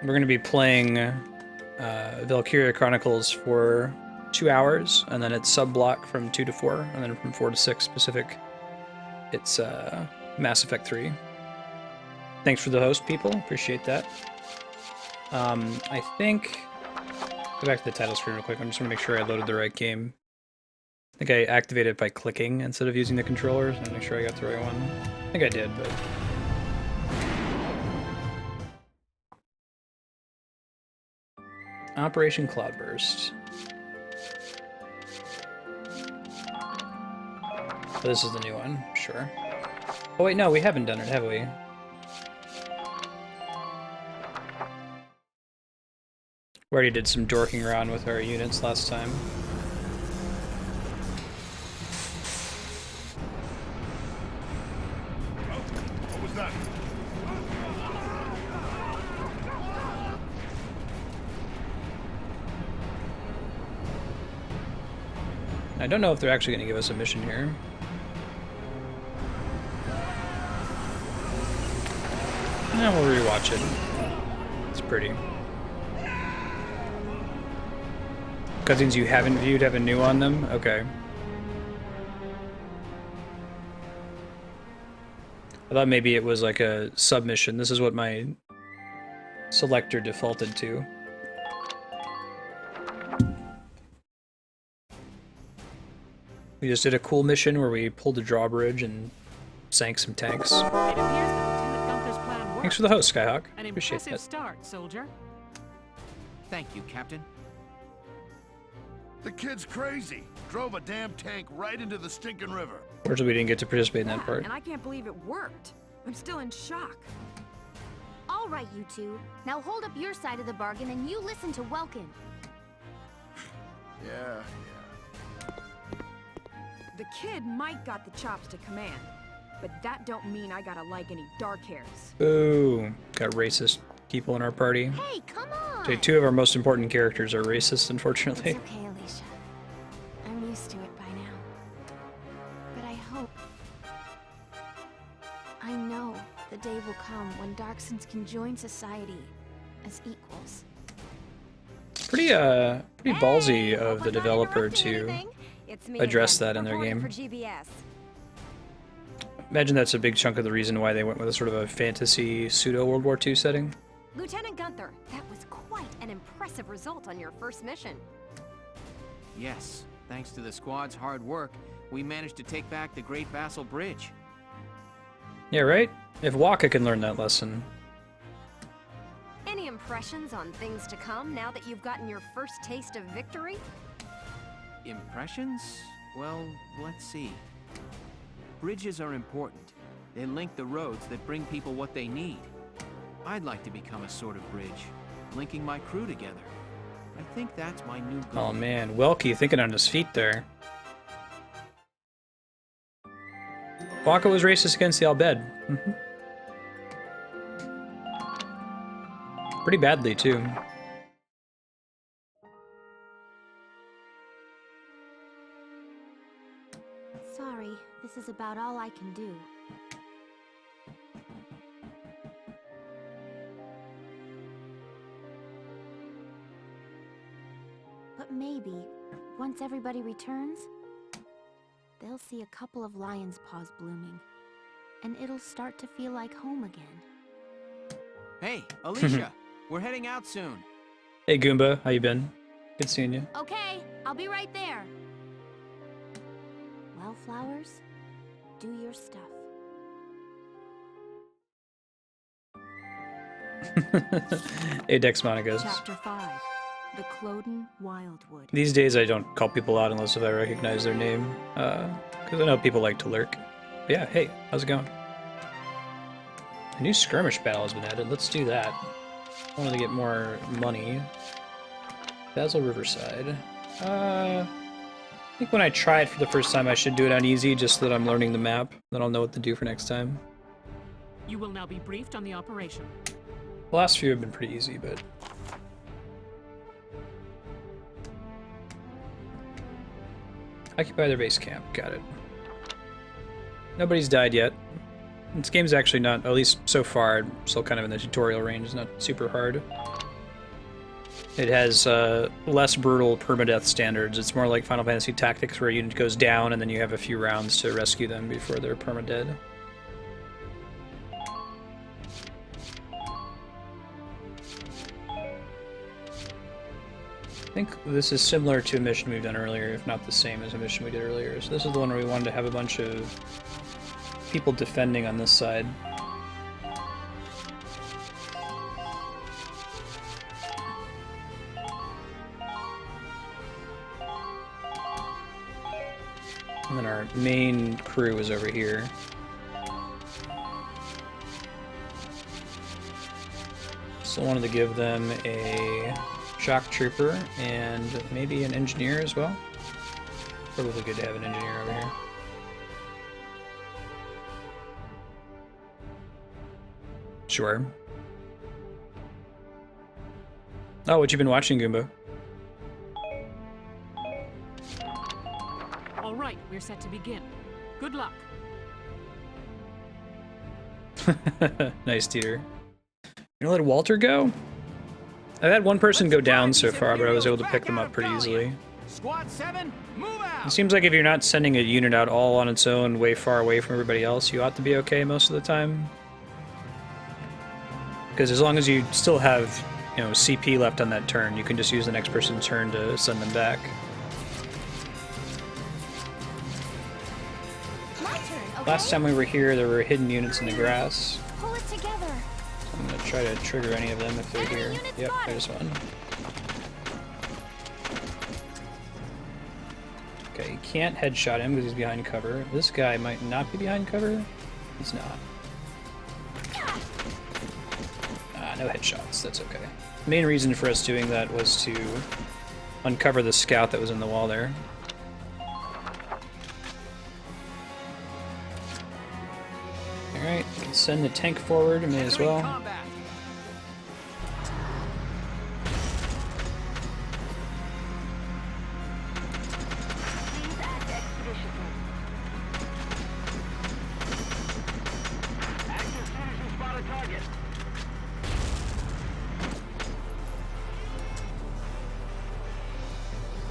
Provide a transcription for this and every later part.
We're going to be playing Valkyria Chronicles for 2 hours, and then it's sub-block from 2 to 4, and then from 4 to 6 Pacific, it's Mass Effect 3. Thanks for the host, people. Appreciate that. I think... Go back to the title screen real quick. I'm just going to make sure I loaded the right game. I think I activated it by clicking instead of using the controllers, and make sure I got the right one. I think I did, but... Operation Cloudburst. Oh, this is the new one, sure. Oh wait, no, we haven't done it, have we? We already did some dorking around with our units last time. What was that? I don't know if they're actually going to give us a mission here. No, we'll rewatch it. It's pretty. Cutscenes you haven't viewed have a new on them? Okay. I thought maybe it was like a submission. This is what my selector defaulted to. We just did a cool mission where we pulled a drawbridge and sank some tanks. It appears that Lieutenant Gunther's plan worked. Thanks for the host, Skyhawk. An Appreciate impressive that. start, soldier. Thank you, Captain. The kid's crazy. Drove a damn tank right into the stinking river. Fortunately, we didn't get to participate in that part. And I can't believe it worked. I'm still in shock. All right, you two. Now hold up your side of the bargain and you listen to Welkin. Yeah. The kid might got the chops to command, but that don't mean I gotta like any dark hairs. Boo. Got racist people in our party. Hey, come on! So 2 of our most important characters are racist, unfortunately. It's okay, Alicia. I'm used to it by now. But I know the day will come when Darksons can join society as equals. Pretty ballsy of the developer to address that in their game. Imagine that's a big chunk of the reason why they went with a sort of a fantasy pseudo-World War II setting. Lieutenant Gunther, that was quite an impressive result on your first mission. Yes, thanks to the squad's hard work, we managed to take back the Great Vasel Bridge. Yeah, right? If Waka can learn that lesson. Any impressions on things to come now that you've gotten your first taste of victory? Impressions? Well, let's see. Bridges are important. They link the roads that bring people what they need. I'd like to become a sort of bridge, linking my crew together. I think that's my new goal. Oh man, Welky thinking on his feet there. Waka was racist against the Albed. Pretty badly, too. Sorry, this is about all I can do. But maybe, once everybody returns, they'll see a couple of lion's paws blooming, and it'll start to feel like home again. Hey, Alicia, we're heading out soon. Hey Goomba, how you been? Good seeing you. Okay, I'll be right there. Well, flowers, do your stuff. Hey Dex Monagas. Chapter 5. The Kloden Wildwood. These days I don't call people out unless if I recognize their name, because I know people like to lurk. But yeah, hey, how's it going? A new skirmish battle has been added. Let's do that. I wanted to get more money. Vasel Riverside. I think when I try it for the first time I should do it on easy, just so that I'm learning the map. Then I'll know what to do for next time. You will now be briefed on the operation. The last few have been pretty easy, but... Occupy their base camp. Got it. Nobody's died yet. This game's actually not, at least so far, still kind of in the tutorial range. It's not super hard. It has less brutal permadeath standards. It's more like Final Fantasy Tactics, where a unit goes down and then you have a few rounds to rescue them before they're permadead. I think this is similar to a mission we've done earlier, if not the same as a mission we did earlier. So this is the one where we wanted to have a bunch of people defending on this side. And then our main crew is over here. So I wanted to give them a shock trooper and maybe an engineer as well. Probably good to have an engineer over here. Sure. Oh, what you been watching, Goomba? All right, we're set to begin. Good luck. Nice, Dieter. You gonna let Walter go? I've had one person go down so far, but I was able to pick them up pretty easily. Squad 7, move out! It seems like if you're not sending a unit out all on its own way far away from everybody else, you ought to be okay most of the time. Because as long as you still have, you know, CP left on that turn, you can just use the next person's turn to send them back. My turn, okay? Last time we were here, there were hidden units in the grass. Pull it together. So I'm gonna try to trigger any of them if they're here. Yep, there's one. Okay, you can't headshot him because he's behind cover. This guy might not be behind cover. He's not. No headshots, that's okay. The main reason for us doing that was to uncover the scout that was in the wall there. Alright, send the tank forward, may as well. Combat.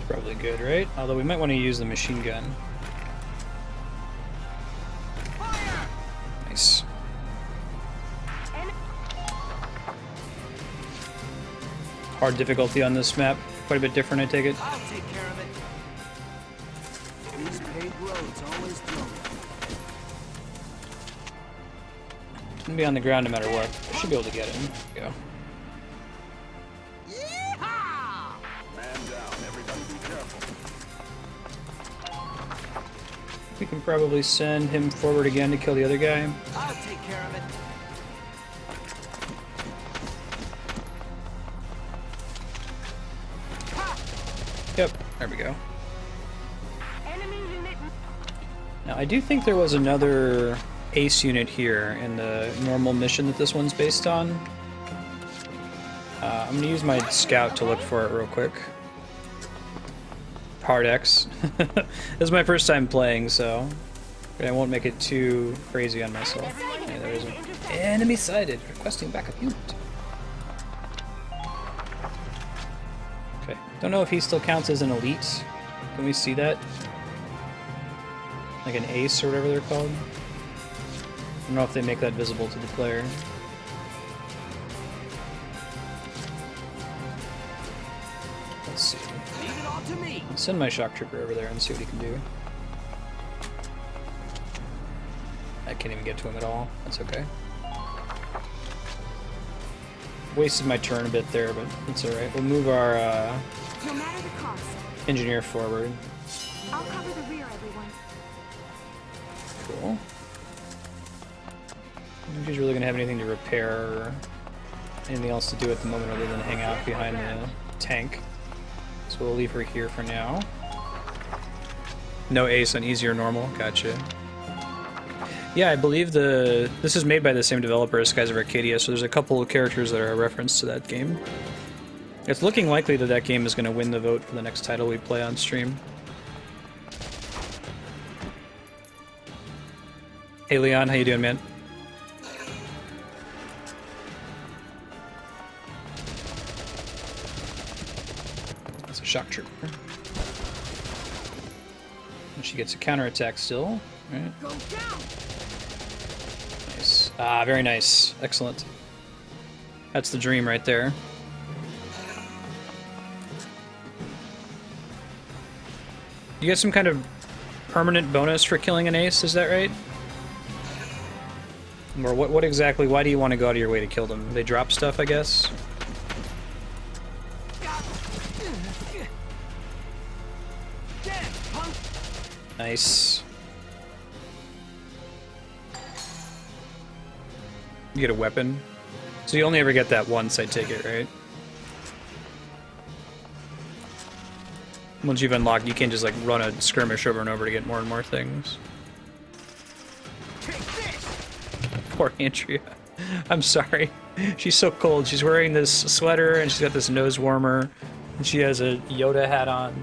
Probably good, right? Although we might want to use the machine gun. Fire! Nice. Hard difficulty on this map. Quite a bit different, I take it. I'll take care of it. These paved roads always throw me. Gonna be on the ground no matter what. I should be able to get him. There we go. Man down, everybody be careful. We can probably send him forward again to kill the other guy. I'll take care of it. Yep, there we go. Now, I do think there was another ace unit here in the normal mission that this one's based on. I'm gonna use my scout to look for it real quick. Hard X. This is my first time playing, so I won't make it too crazy on myself. Yeah, there is an enemy sighted. Requesting backup unit. Okay. Don't know if he still counts as an elite. Can we see that? Like an ace or whatever they're called? I don't know if they make that visible to the player. Let's see. Leave it all to me. I'll send my shock trooper over there and see what he can do. I can't even get to him at all. That's okay. Wasted my turn a bit there, but it's alright. We'll move our No matter the cost, engineer forward. I'll cover the rear, everyone. Cool. I don't think he's really going to have anything to repair or anything else to do at the moment other than hang out behind the tank. So we'll leave her here for now. No ace on easy or normal. Gotcha. Yeah, I believe this is made by the same developer as Skies of Arcadia, so there's a couple of characters that are a reference to that game. It's looking likely that that game is going to win the vote for the next title we play on stream. Hey Leon, how you doing, man? shock trooper. And she gets a counterattack still. Right. Go down. Nice. Ah, very nice. Excellent. That's the dream right there. You get some kind of permanent bonus for killing an ace, is that right? Or what exactly, why do you want to go out of your way to kill them? They drop stuff, I guess? Nice. You get a weapon. So you only ever get that once, I take it, right? Once you've unlocked, you can't just like run a skirmish over and over to get more and more things. Poor Andrea. I'm sorry. She's so cold. She's wearing this sweater and she's got this nose warmer and she has a Yoda hat on.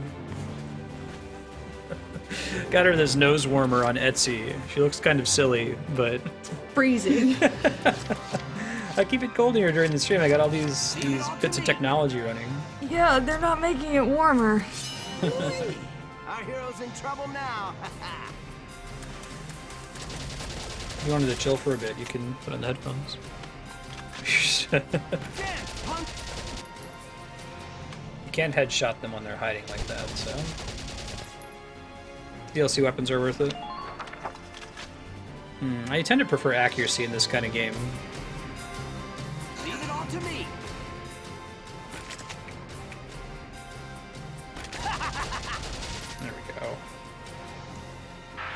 Got her this nose warmer on Etsy. She looks kind of silly, but Freezing. I keep it cold here during the stream. I got all these bits of technology running. Yeah, they're not making it warmer. Our hero's in trouble now. If you wanted to chill for a bit, you can put on the headphones. You can't headshot them when they're hiding like that, so... DLC weapons are worth it. I tend to prefer accuracy in this kind of game. Leave it all to me. There we go.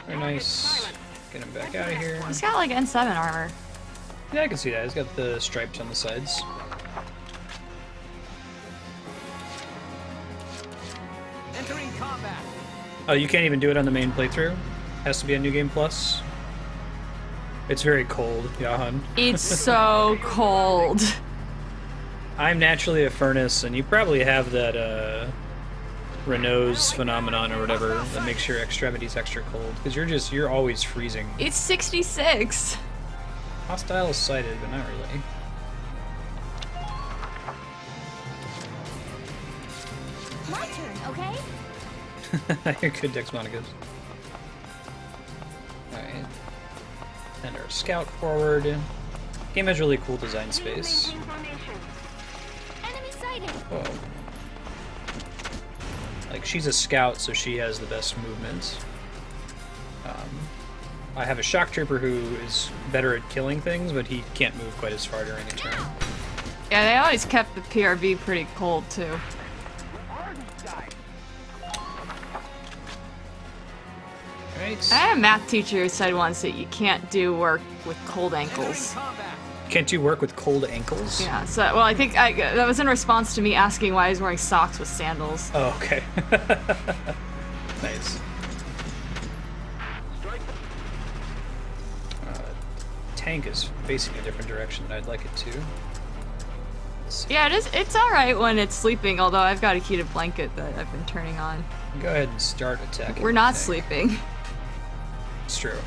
Very nice. Get him back out of here. He's got like N7 armor. Yeah, I can see that. He's got the stripes on the sides. Entering combat. Oh, you can't even do it on the main playthrough? Has to be a New Game Plus? It's very cold, Yahan. It's so cold. I'm naturally a furnace, and you probably have that, Renault's phenomenon or whatever that makes your extremities extra cold, because you're always freezing. It's 66. Hostile is sighted, but not really. My turn, okay? You're good, Dex Monicas. Alright. And our scout forward. Game has really cool design space. Enemy sighted. Whoa. Like, she's a scout, so she has the best movement. I have a shock trooper who is better at killing things, but he can't move quite as far during a turn. Yeah, they always kept the PRV pretty cold too. Right. I had a math teacher who said once that you can't do work with cold ankles. Can't you work with cold ankles? Yeah, so, well, I think that was in response to me asking why he's wearing socks with sandals. Oh, okay. Nice. Tank is facing a different direction than I'd like it to. Yeah, it's alright when it's sleeping, although I've got a heated blanket that I've been turning on. Go ahead and start attacking. We're not sleeping. It's true.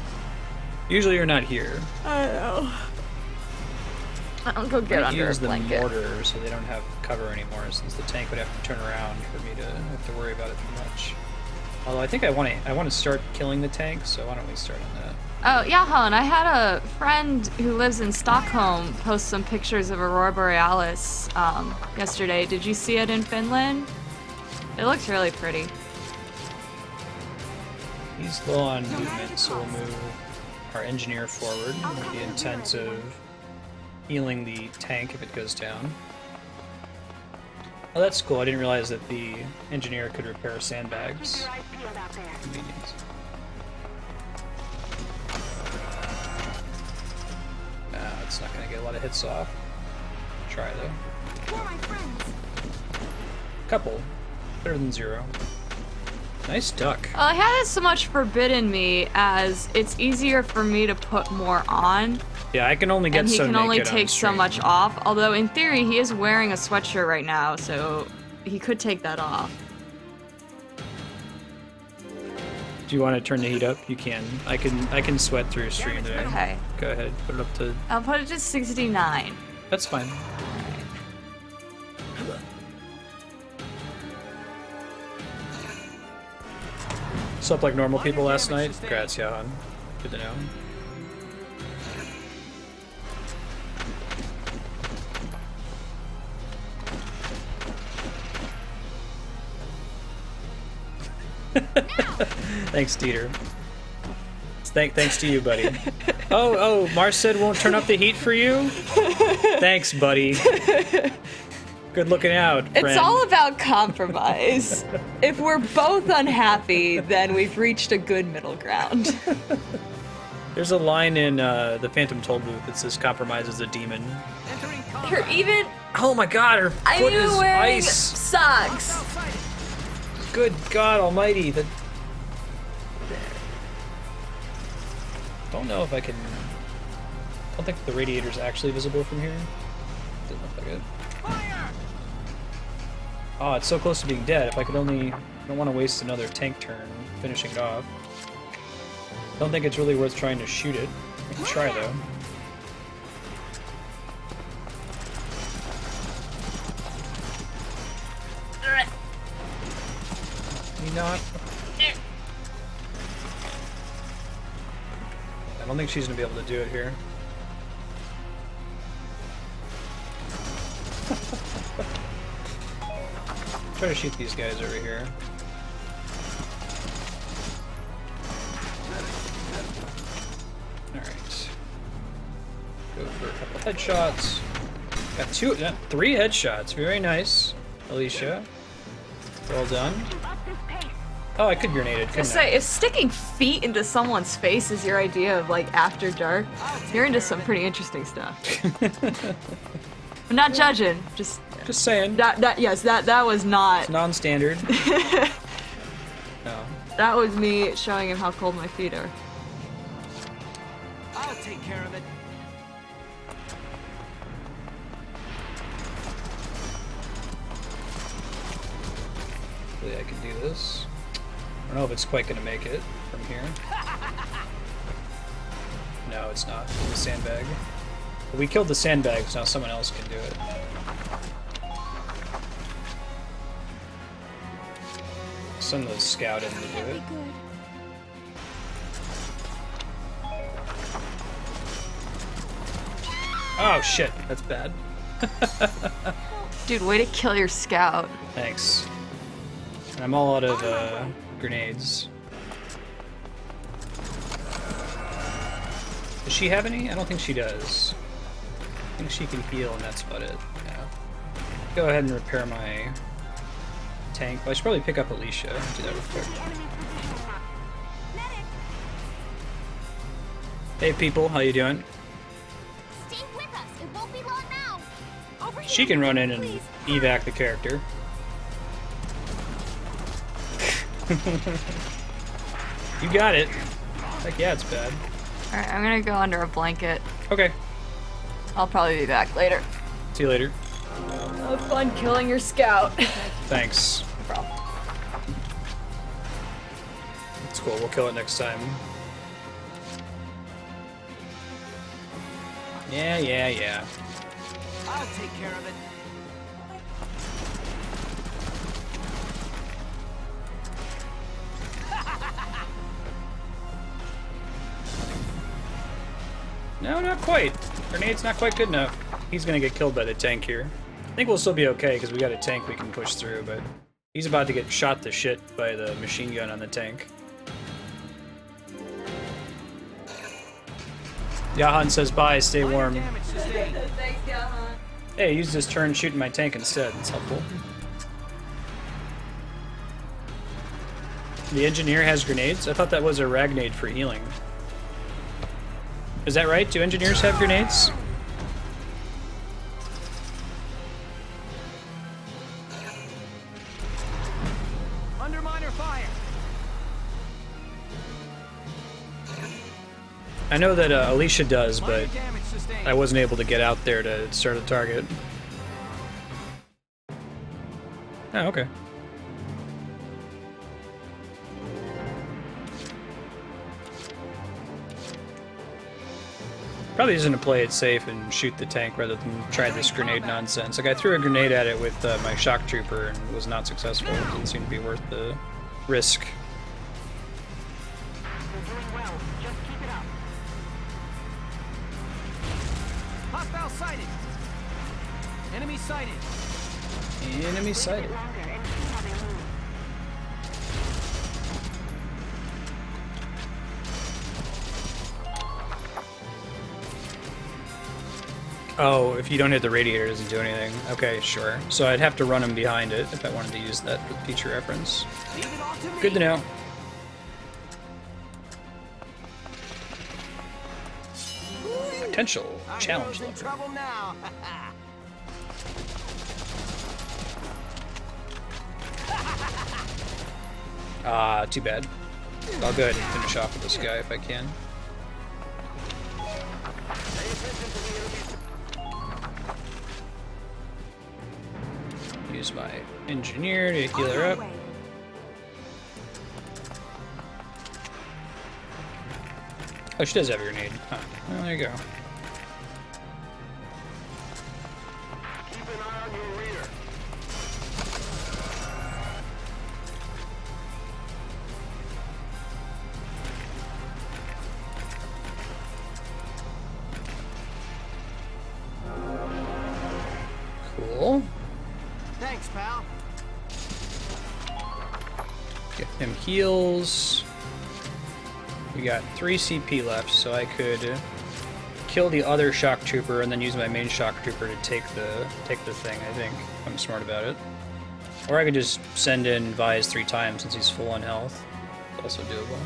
Usually you're not here. I know. I'll go get under a use the blanket. mortar so they don't have cover anymore, since the tank would have to turn around for me to have to worry about it too much. Although I think I want to start killing the tank, so why don't we start on that? Oh, yeah, Helen, I had a friend who lives in Stockholm post some pictures of Aurora Borealis yesterday. Did you see it in Finland? It looks really pretty. He's low on movement, so we'll move our engineer forward with the intent of healing the tank if it goes down. Oh, that's cool. I didn't realize that the engineer could repair sandbags. Convenient. It's not going to get a lot of hits off. Try though. For my friends. Couple. Better than zero. Nice duck. Well, it has so much forbidden me as it's easier for me to put more on. Yeah, I can only get and he so can naked only on take so stream. much off. Although in theory he is wearing a sweatshirt right now, so he could take that off. Do you want to turn the heat up? You can. I can sweat through stream today. Okay. Go ahead. Put it up to. I'll put it to 69. That's fine. Slept like normal people last night. Congrats, Johan. Good to know. Thanks, Dieter. Thanks to you, buddy. Oh, Marstead won't turn up the heat for you? Thanks, buddy. Good looking out, friend. It's all about compromise. If we're both unhappy, then we've reached a good middle ground. There's a line in the Phantom Toll booth that says compromise is a demon. Her even... Oh my god, her I'm foot even is wearing ice. socks. Good God almighty. Don't know if I can... I don't think the radiator's actually visible from here. Doesn't look like it. Oh, it's so close to being dead. If I could only... I don't want to waste another tank turn finishing it off. Don't think it's really worth trying to shoot it. I can try, though. Maybe not. I don't think she's going to be able to do it here. Try to shoot these guys over here. Alright. Go for a couple headshots. Got three headshots. Very nice, Alicia. Well done. Oh, I could grenade it, couldn't I? Say, if sticking feet into someone's face is your idea of like after dark, you're into some pretty interesting stuff. I'm not judging, just saying. That was not. It's non-standard. No. That was me showing him how cold my feet are. I'll take care of it. Hopefully I can do this. I don't know if it's quite going to make it from here. No, it's not. The sandbag. But we killed the sandbags, now someone else can do it. Send the scout in to do it. Oh shit, that's bad. Dude, way to kill your scout. Thanks. And I'm all out of grenades. Does she have any? I don't think she does. I think she can heal and that's about it. Yeah. Go ahead and repair my tank. Well, I should probably pick up Alicia. Do that real quick. Hey people, how you doing? Stay with us. It won't be long now. Over here, She can run in and please. evac the character. You got it. Heck yeah, it's bad. Alright, I'm gonna go under a blanket. Okay. I'll probably be back later. See you later. Have fun killing your scout. Thanks. No problem. It's cool. We'll kill it next time. Yeah. I'll take care of it. No, not quite. Grenade's not quite good enough. He's gonna get killed by the tank here. I think we'll still be okay because we got a tank we can push through, but he's about to get shot to shit by the machine gun on the tank. Jahan says bye, stay warm. Damage sustained. Hey, use this turn shooting my tank instead. It's helpful. The engineer has grenades? I thought that was a ragnade for healing. Is that right? Do engineers have grenades? Under minor fire. I know that Alicia does, Minor but damage sustained. I wasn't able to get out there to start a target. Oh, okay. Probably isn't to play it safe and shoot the tank rather than try this grenade nonsense. Like, I threw a grenade at it with my shock trooper and was not successful. It didn't seem to be worth the risk. sighted! Enemy sighted! Enemy sighted. Oh, if you don't hit the radiator, it doesn't do anything. Okay, sure. So I'd have to run him behind it if I wanted to use that for future reference. Leave it all to me. Good to know. Potential I'm challenge in level. trouble now. Ah, too bad. I'll go ahead and finish off with this guy if I can. Use my engineer to heal her up. Oh, she does have a grenade. Huh. Well, there you go. Keep an eye on your rear. Cool. Thanks, pal. Get him heals. We got 3 CP left, so I could kill the other shock trooper and then use my main shock trooper to take the thing, I think, if I'm smart about it. Or I could just send in Vise 3 times since he's full on health. It's also doable.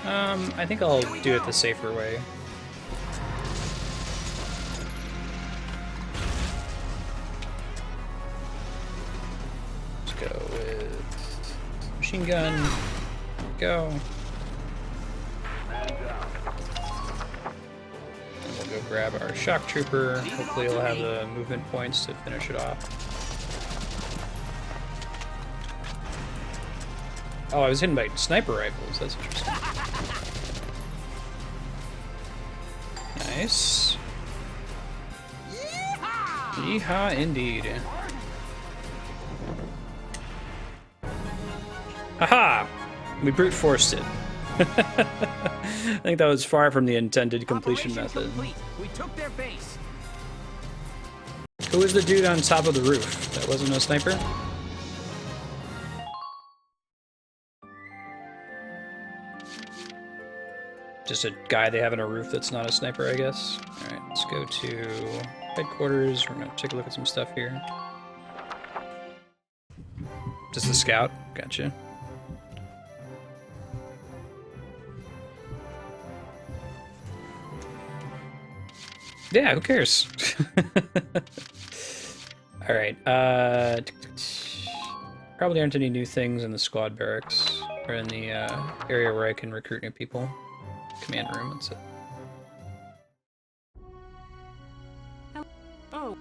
I think I'll do it the safer way. Let's go with machine gun. Go. And we'll go grab our shock trooper. Hopefully he'll have the movement points to finish it off. Oh, I was hidden by sniper rifles. That's interesting. Nice. Yeehaw indeed. Haha! We brute forced it. I think that was far from the intended completion Operation method. complete. We took their base. Who was the dude on top of the roof? That wasn't a sniper? Just a guy they have on a roof that's not a sniper, I guess. Alright, let's go to headquarters. We're gonna take a look at some stuff here. Just a scout? Gotcha. Yeah, who cares? Alright, probably aren't any new things in the squad barracks, or in the area where I can recruit new people. Command room, that's it. Oh,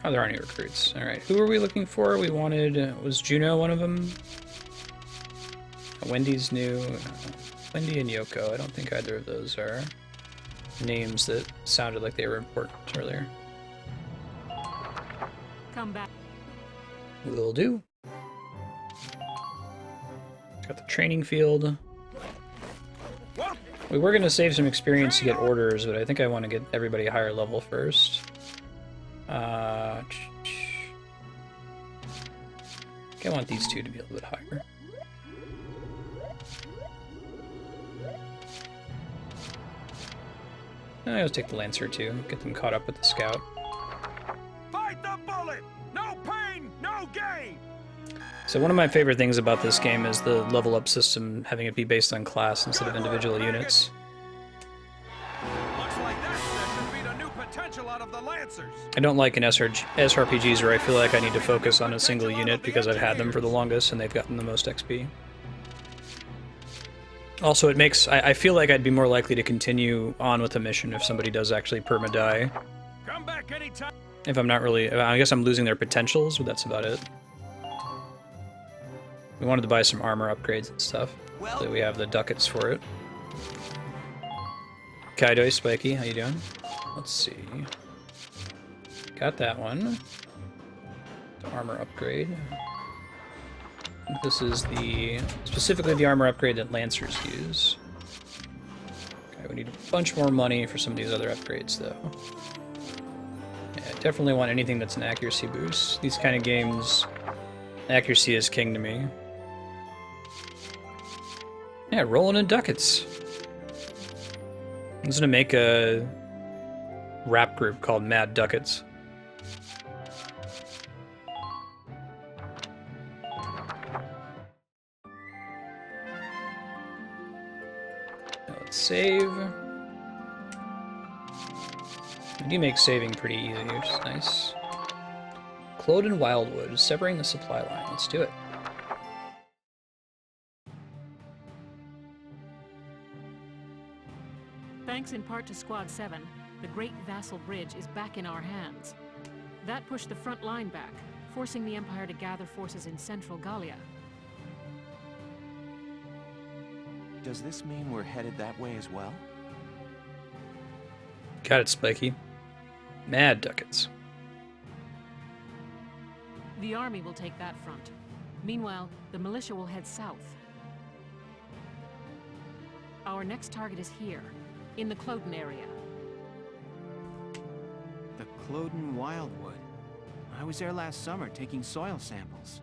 Oh, there aren't any recruits. Alright, who were we looking for? We wanted, was Juno one of them? Wendy's new. Wendy and Yoko. I don't think either of those are names that sounded like they were important earlier. come back. Will do. Got the training field. We were going to save some experience to get orders, but I think I want to get everybody a higher level first. I want these two to be a little bit higher. I'll take the Lancer too, get them caught up with the Scout. Fight the bullet! No pain, no gain! So one of my favorite things about this game is the level up system, having it be based on class instead of individual units. Looks like that should be the new potential out of the Lancers. I don't like in SRPGs where I feel like I need to focus on a single unit because I've had them for the longest and they've gotten the most XP. Also, it makes... I feel like I'd be more likely to continue on with the mission if somebody does actually perma-die. Come back anytime. If I'm not really... I guess I'm losing their potentials, but that's about it. We wanted to buy some armor upgrades and stuff. So we have the ducats for it. Kaido, Spiky, how you doing? Let's see. Got that one. The armor upgrade. This is the specifically the armor upgrade that Lancers use. Okay, We need a bunch more money for some of these other upgrades, though. Yeah, I definitely want anything that's an accuracy boost. These kind of games, accuracy is king to me. Yeah, rolling in ducats. I'm just gonna make a rap group called Mad Ducats. Now let's save. I do make saving pretty easy, which is nice. Kloden Wildwood, severing the supply line. Let's do it. Thanks in part to Squad 7, the Great Vasel Bridge is back in our hands. That pushed the front line back, forcing the Empire to gather forces in central Gallia. Does this mean we're headed that way as well? Got it, Spiky. Mad Ducats. The army will take that front. Meanwhile, the militia will head south. Our next target is here, in the Kloden area. The Kloden Wildwood. I was there last summer taking soil samples.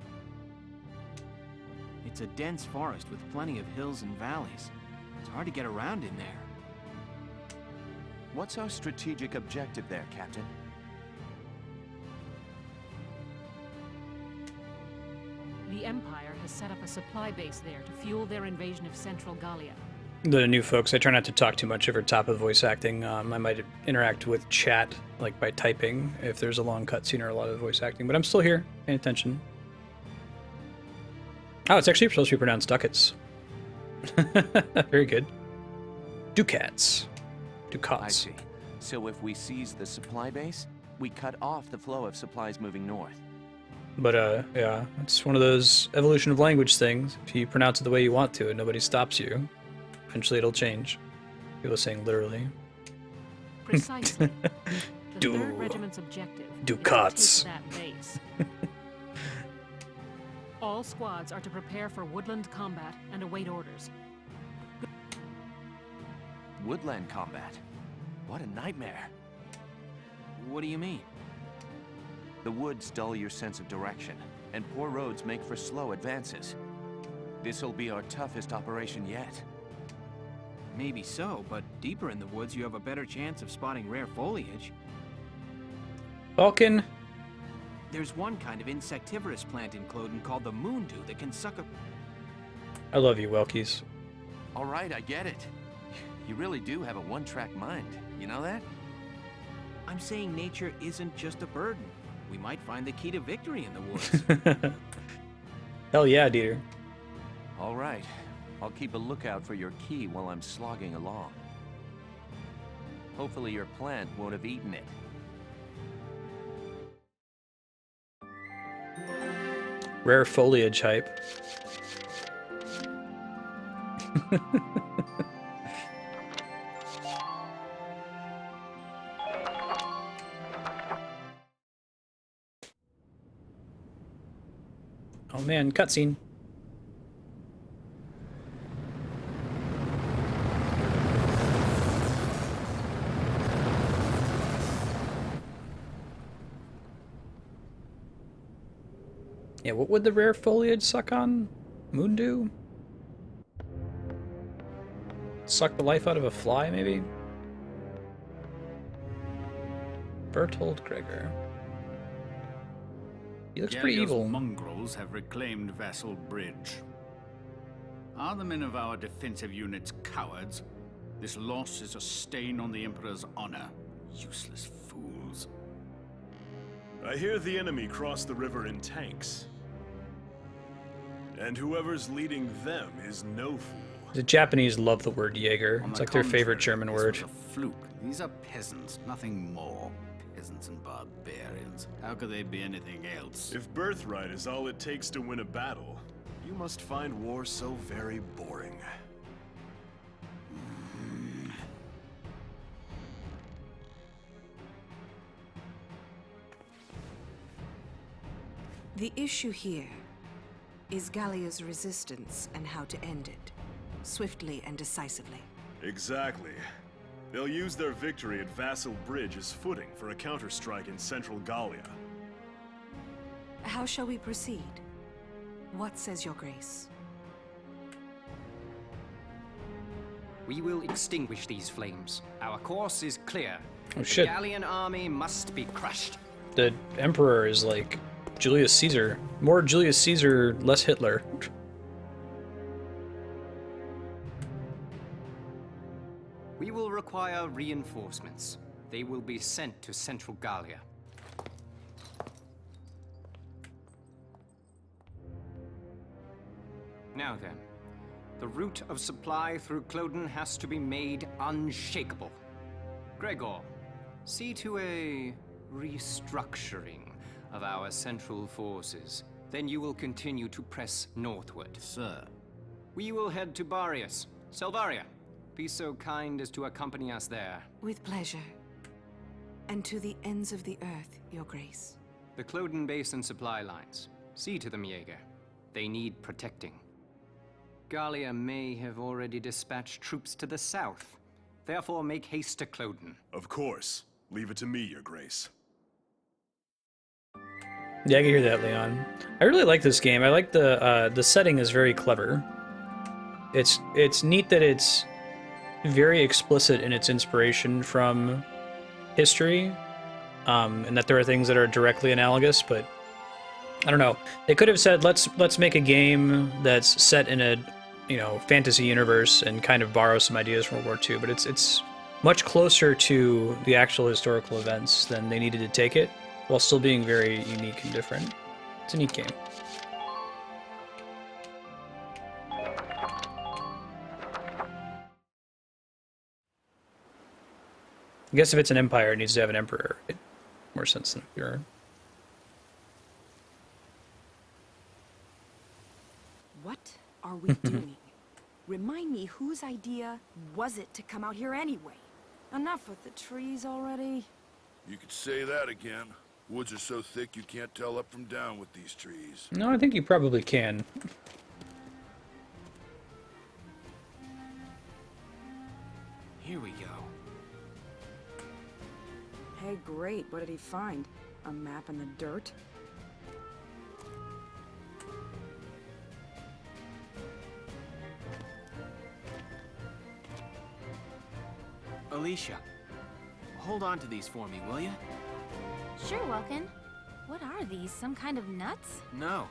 It's a dense forest with plenty of hills and valleys. It's hard to get around in there. What's our strategic objective there, Captain? The Empire has set up a supply base there to fuel their invasion of central Gallia. The new folks, I try not to talk too much over top of voice acting. I might interact with chat, like by typing, if there's a long cutscene or a lot of voice acting. But I'm still here, paying attention. Oh, it's actually supposed to be pronounced ducats. Very good. Ducats. Ducats. I see. So if we seize the supply base, we cut off the flow of supplies moving north. But, yeah, it's one of those evolution of language things. If you pronounce it the way you want to and nobody stops you, eventually it'll change. People are saying literally. Precisely. The 3rd Regiment's objective Ducats. is to take that base. All squads are to prepare for woodland combat and await orders. Woodland combat? What a nightmare. What do you mean? The woods dull your sense of direction, and poor roads make for slow advances. This'll be our toughest operation yet. Maybe so, but deeper in the woods you have a better chance of spotting rare foliage. Vulcan. There's one kind of insectivorous plant in Kloden called the moondew that can suck up... I love you, Welkies. All right, I get it. You really do have a one-track mind. You know that? I'm saying nature isn't just a burden. We might find the key to victory in the woods. Hell yeah, Dieter. All right. I'll keep a lookout for your key while I'm slogging along. Hopefully your plant won't have eaten it. Rare foliage hype. Oh man, cutscene. Yeah, what would the rare foliage suck on? Moondew? Suck the life out of a fly, maybe? Bertold Gregor. He looks pretty Jaeger's evil. mongrels have reclaimed Vasel Bridge. Are the men of our defensive units cowards? This loss is a stain on the Emperor's honor. Useless fools. I hear the enemy cross the river in tanks. And whoever's leading them is no fool. The Japanese love the word Jaeger. On It's the like their favorite contrary, German this word. was a fluke. These are peasants, nothing more. Peasants and barbarians. How could they be anything else? If birthright is all it takes to win a battle, you must find war so very boring. The issue here is Gallia's resistance and how to end it, swiftly and decisively. Exactly. They'll use their victory at Vasel Bridge as footing for a counterstrike in central Gallia. How shall we proceed? What says your grace? We will extinguish these flames. Our course is clear. Oh shit. The Gallian army must be crushed. The Emperor is like Julius Caesar. More Julius Caesar, less Hitler. We will require reinforcements. They will be sent to central Gallia. Now then, the route of supply through Kloden has to be made unshakable. Gregor, see to a restructuring of our central forces. Then you will continue to press northward. Sir. We will head to Barius. Selvaria, be so kind as to accompany us there. With pleasure. And to the ends of the earth, your grace. The Kloden Basin supply lines. See to them, Jaeger. They need protecting. Gallia may have already dispatched troops to the south. Therefore, make haste to Kloden. Of course. Leave it to me, Your Grace. Yeah, I can hear that, Leon. I really like this game. I like the setting is very clever. It's neat that it's very explicit in its inspiration from history, and that there are things that are directly analogous. But I don't know. They could have said let's make a game that's set in a fantasy universe and kind of borrow some ideas from World War II. But it's much closer to the actual historical events than they needed to take it, while still being very unique and different. It's a neat game. I guess if it's an empire, it needs to have an emperor. It makes more sense than a Führer. What are we doing? Remind me, whose idea was it to come out here anyway? Enough with the trees already. You could say that again. Woods are so thick you can't tell up from down with these trees. No, I think you probably can. Here we go. Hey, great. What did he find? A map in the dirt? Alicia, hold on to these for me, will you? Sure, Welkin. What are these? Some kind of nuts? No.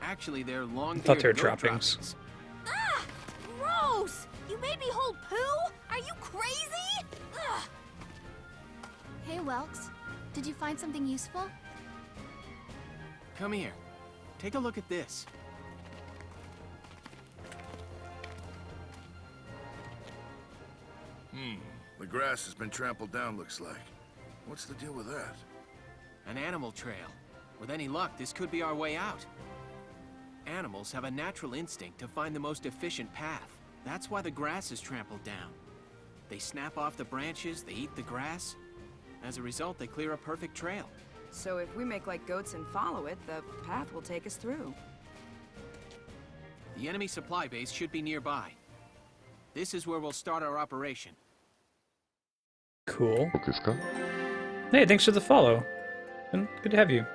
Actually, they're long. I thought they were droppings. Ah! Gross! You made me hold poo? Are you crazy? Ugh. Hey, Welks. Did you find something useful? Come here. Take a look at this. The grass has been trampled down, looks like. What's the deal with that? An animal trail. With any luck, this could be our way out. Animals have a natural instinct to find the most efficient path. That's why the grass is trampled down. They snap off the branches, they eat the grass. As a result, they clear a perfect trail. So if we make like goats and follow it, the path will take us through. The enemy supply base should be nearby. This is where we'll start our operation. Cool. Hey, thanks for the follow. Good to have you.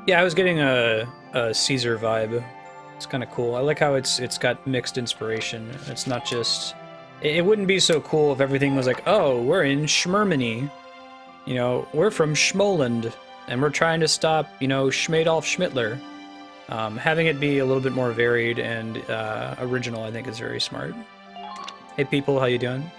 Yeah, I was getting a Caesar vibe. It's kind of cool. I like how it's got mixed inspiration. It's not just... It wouldn't be so cool if everything was like, oh, we're in Schmermany. You know, we're from Schmoland, and we're trying to stop, Schmadolf Schmittler. Having it be a little bit more varied and original, I think, is very smart. Hey, people, how you doing?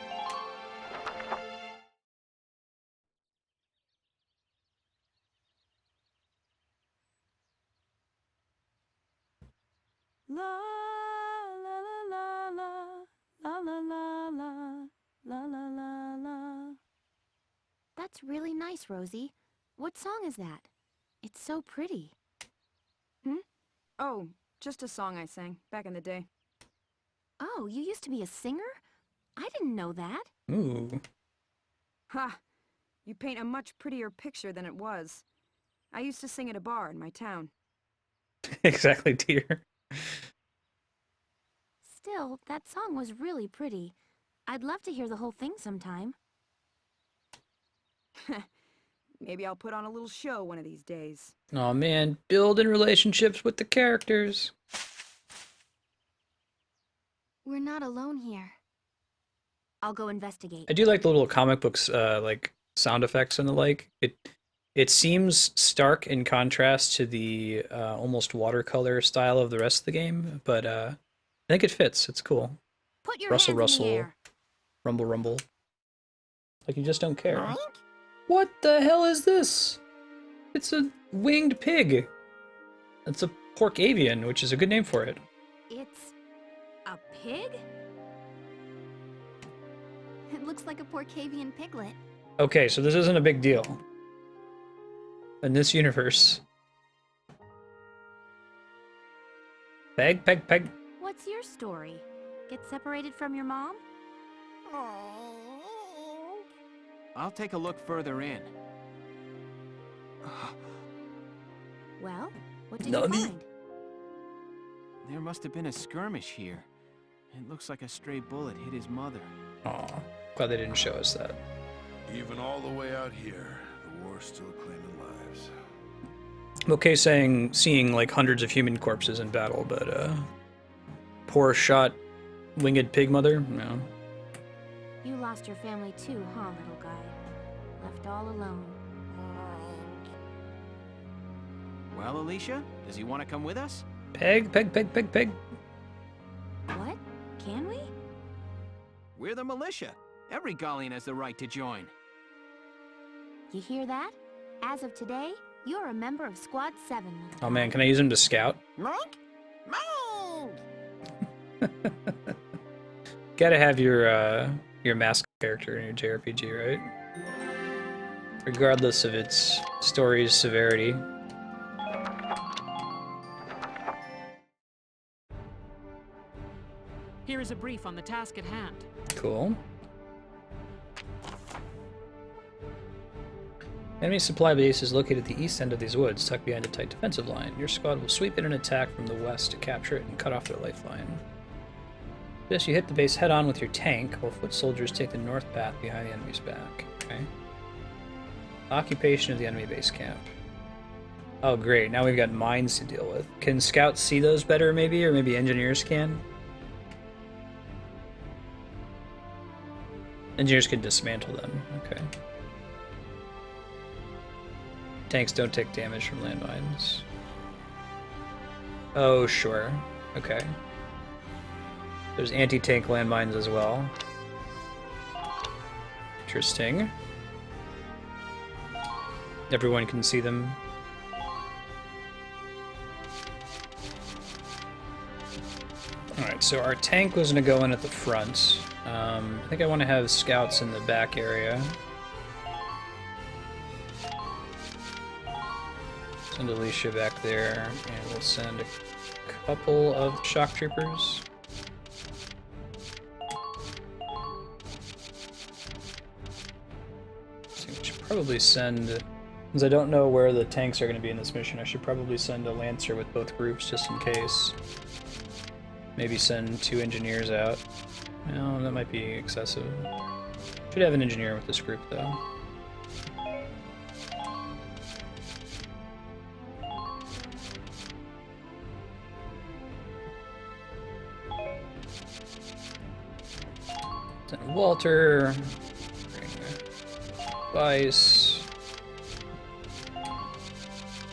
La la la la la la la la la la la la. That's really nice, Rosie. What song is that? It's so pretty. Oh, just a song I sang back in the day. Oh, you used to be a singer? I didn't know that. Ooh. Ha! You paint a much prettier picture than it was. I used to sing at a bar in my town. Exactly, dear. Still, Still, that song was really pretty. I'd love to hear the whole thing sometime. Maybe I'll put on a little show one of these days. Oh man, building relationships with the characters. We're not alone here. I'll go investigate. I do like the little comic books, like sound effects and the like. It seems stark in contrast to the almost watercolor style of the rest of the game, but I think it fits. It's cool. Put your Rustle, hands in the rustle, air. rumble, rumble. Like you just don't care. What the hell is this? It's a winged pig. It's a pork avian, which is a good name for it. It's a pig? It looks like a Porcavian piglet. Okay, so this isn't a big deal. In this universe. Peg, peg, peg. What's your story? Get separated from your mom? I'll take a look further in. Well, what did you find? There must have been a skirmish here. It looks like a stray bullet hit his mother. Aw, glad they didn't show us that. Even all the way out here, the war's still claiming lives. I'm okay seeing like hundreds of human corpses in battle, but poor shot winged pig mother? No. You lost your family too, huh, little guy? Left all alone. Well, Alicia, does he want to come with us? Peg, peg, peg, peg, peg. What? Can we? We're the militia. Every Gallian has the right to join. You hear that? As of today, you're a member of Squad 7, little Oh man, can I use him to scout? Mike? Gotta have your mascot character in your JRPG, right? Regardless of its story's severity. Here is a brief on the task at hand. Cool. Enemy supply base is located at the east end of these woods, tucked behind a tight defensive line. Your squad will sweep in an attack from the west to capture it and cut off their lifeline. Yes, you hit the base head-on with your tank, while foot soldiers take the north path behind the enemy's back. Okay. Occupation of the enemy base camp. Oh great, now we've got mines to deal with. Can scouts see those better maybe, or maybe engineers can? Engineers can dismantle them, okay. Tanks don't take damage from landmines. Oh, sure. Okay. There's anti-tank landmines as well. Interesting. Everyone can see them. Alright, so our tank was going to go in at the front. I think I want to have scouts in the back area. Send Alicia back there, and we'll send a couple of shock troopers. So we should probably send, since I don't know where the tanks are going to be in this mission, I should probably send a lancer with both groups just in case. Maybe send 2 engineers out. No, that might be excessive. Should have an engineer with this group though. Send Walter. Bring Vice.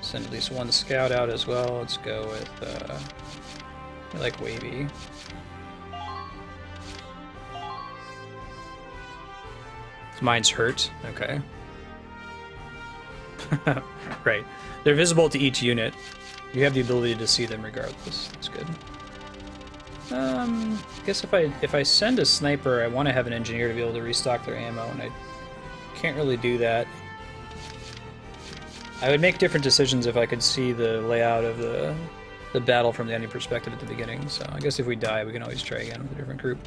Send at least 1 scout out as well. Let's go with I like Wavy. Mine's hurt. Okay. Right. They're visible to each unit. You have the ability to see them regardless. That's good. I guess if I send a sniper, I want to have an engineer to be able to restock their ammo, and I can't really do that. I would make different decisions if I could see the layout of the battle from the enemy perspective at the beginning, so I guess if we die, we can always try again with a different group.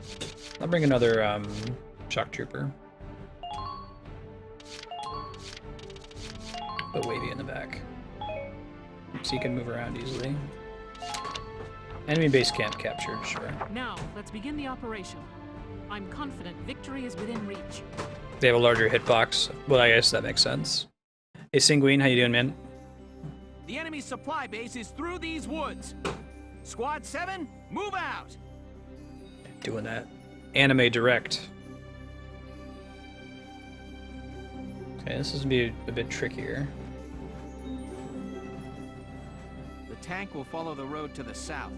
I'll bring another shock trooper. Put Wavy in the back, so you can move around easily. Enemy base camp captured, sure. Now, let's begin the operation. I'm confident victory is within reach. They have a larger hitbox. Well, I guess that makes sense. Hey, Sanguine, how you doing, man? The enemy supply base is through these woods. Squad 7, move out! Doing that. Anime direct. Okay, this is gonna be a bit trickier. The tank will follow the road to the south.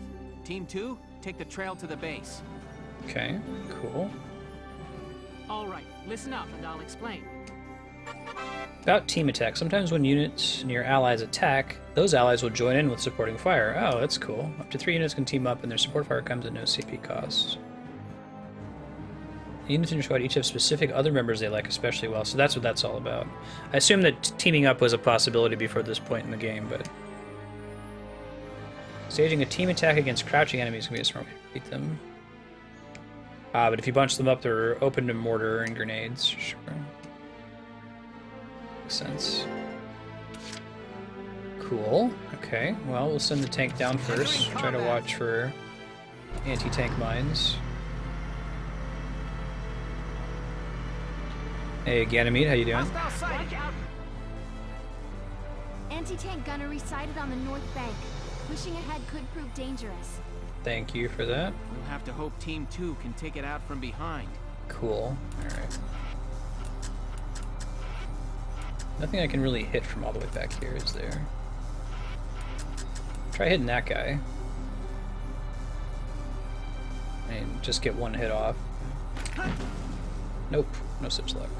Team 2, take the trail to the base. Okay, cool. All right, listen up and I'll explain. About team attack. Sometimes when units near allies attack, those allies will join in with supporting fire. Oh, that's cool. Up to 3 units can team up and their support fire comes at no CP cost. The units in your squad each have specific other members they like especially well, so that's what that's all about. I assume that teaming up was a possibility before this point in the game, but... Staging a team attack against crouching enemies can be a smart way to beat them. But if you bunch them up, they're open to mortar and grenades. Sure. Makes sense. Cool. Okay, well, we'll send the tank down first. Try to watch for anti-tank mines. Hey, Ganymede, how you doing? Anti-tank gunnery sighted on the north bank. Pushing ahead could prove dangerous. Thank you for that. We'll have to hope Team 2 can take it out from behind. Cool. Alright. Nothing I can really hit from all the way back here, is there? Try hitting that guy. And just get one hit off. Nope, no such luck.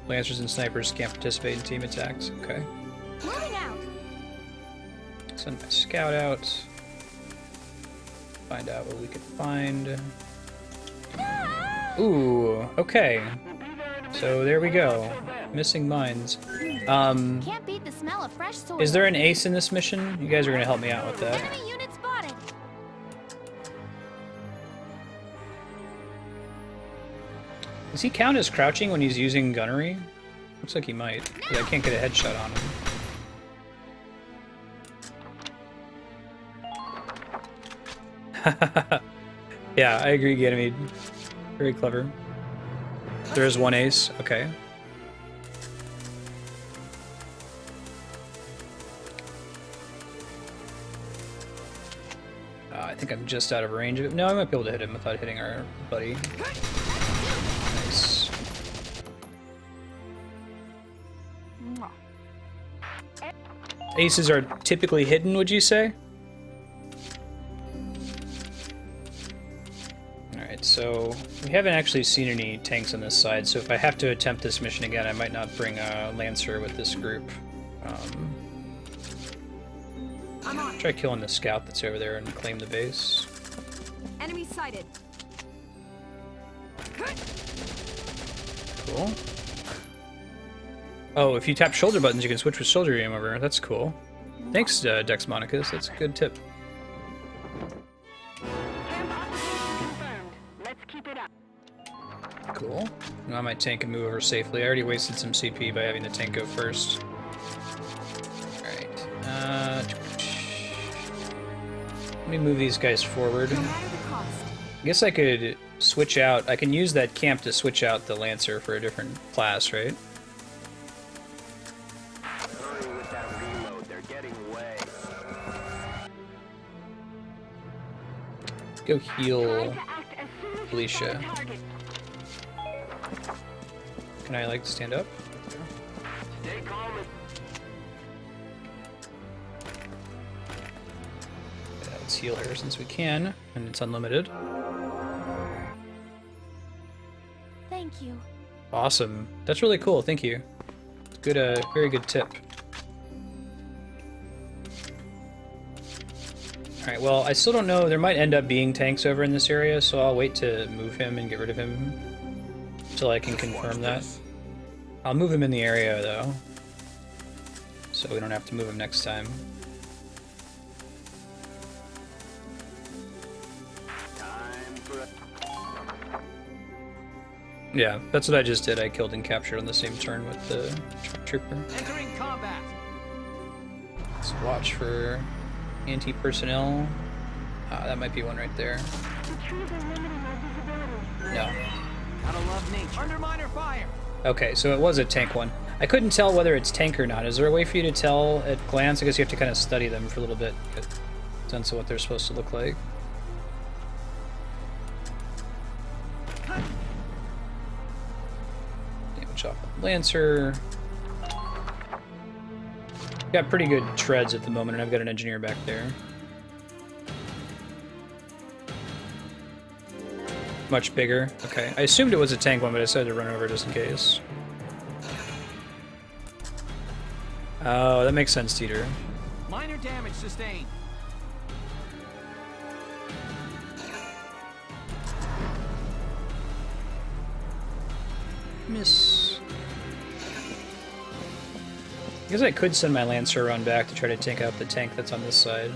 Lancers and snipers can't participate in team attacks. Okay. Moving out. Send my scout out. Find out what we can find. Ooh, okay. So there we go. Missing mines. Can't beat the smell of fresh soil. Is there an ace in this mission? You guys are gonna help me out with that. Enemy unit spotted. Does he count as crouching when he's using gunnery? Looks like he might, but I can't get a headshot on him. Yeah, I agree, Ganymede. Very clever. There is one ace, okay. I think I'm just out of range of it. No, I might be able to hit him without hitting our buddy. Nice. Aces are typically hidden, would you say? Alright, so we haven't actually seen any tanks on this side, so if I have to attempt this mission again, I might not bring a Lancer with this group. Try killing the scout that's over there and claim the base. Enemy sighted. Cool. Oh, if you tap shoulder buttons, you can switch with shoulder aim over. That's cool. Thanks, Dex Monicus. That's a good tip. Cool. Now my tank can move over safely. I already wasted some CP by having the tank go first. Alright. Let me move these guys forward. I guess I could switch out. I can use that camp to switch out the Lancer for a different class, right? Go heal Alicia. Can I, like, stand up? Yeah, let's heal her since we can, and it's unlimited. Thank you. Awesome. That's really cool, thank you. Good, very good tip. Alright, well, I still don't know. There might end up being tanks over in this area, so I'll wait to move him and get rid of him until I can confirm that. I'll move him in the area, though, so we don't have to move him next time. Yeah, that's what I just did. I killed and captured on the same turn with the trooper. Entering combat. Let's watch for anti-personnel. That might be one right there. No. Gotta love nature. Under minor fire. Okay, so it was a tank one. I couldn't tell whether it's tank or not. Is there a way for you to tell at glance? I guess you have to kind of study them for a little bit to get a sense of what they're supposed to look like. Damage off the Lancer. Got pretty good treads at the moment, and I've got an engineer back there. Much bigger. Okay, I assumed it was a tank one, but I decided to run over just in case. Oh, that makes sense, Teeter. Minor damage sustained. Miss. I guess I could send my Lancer around back to try to take out the tank that's on this side.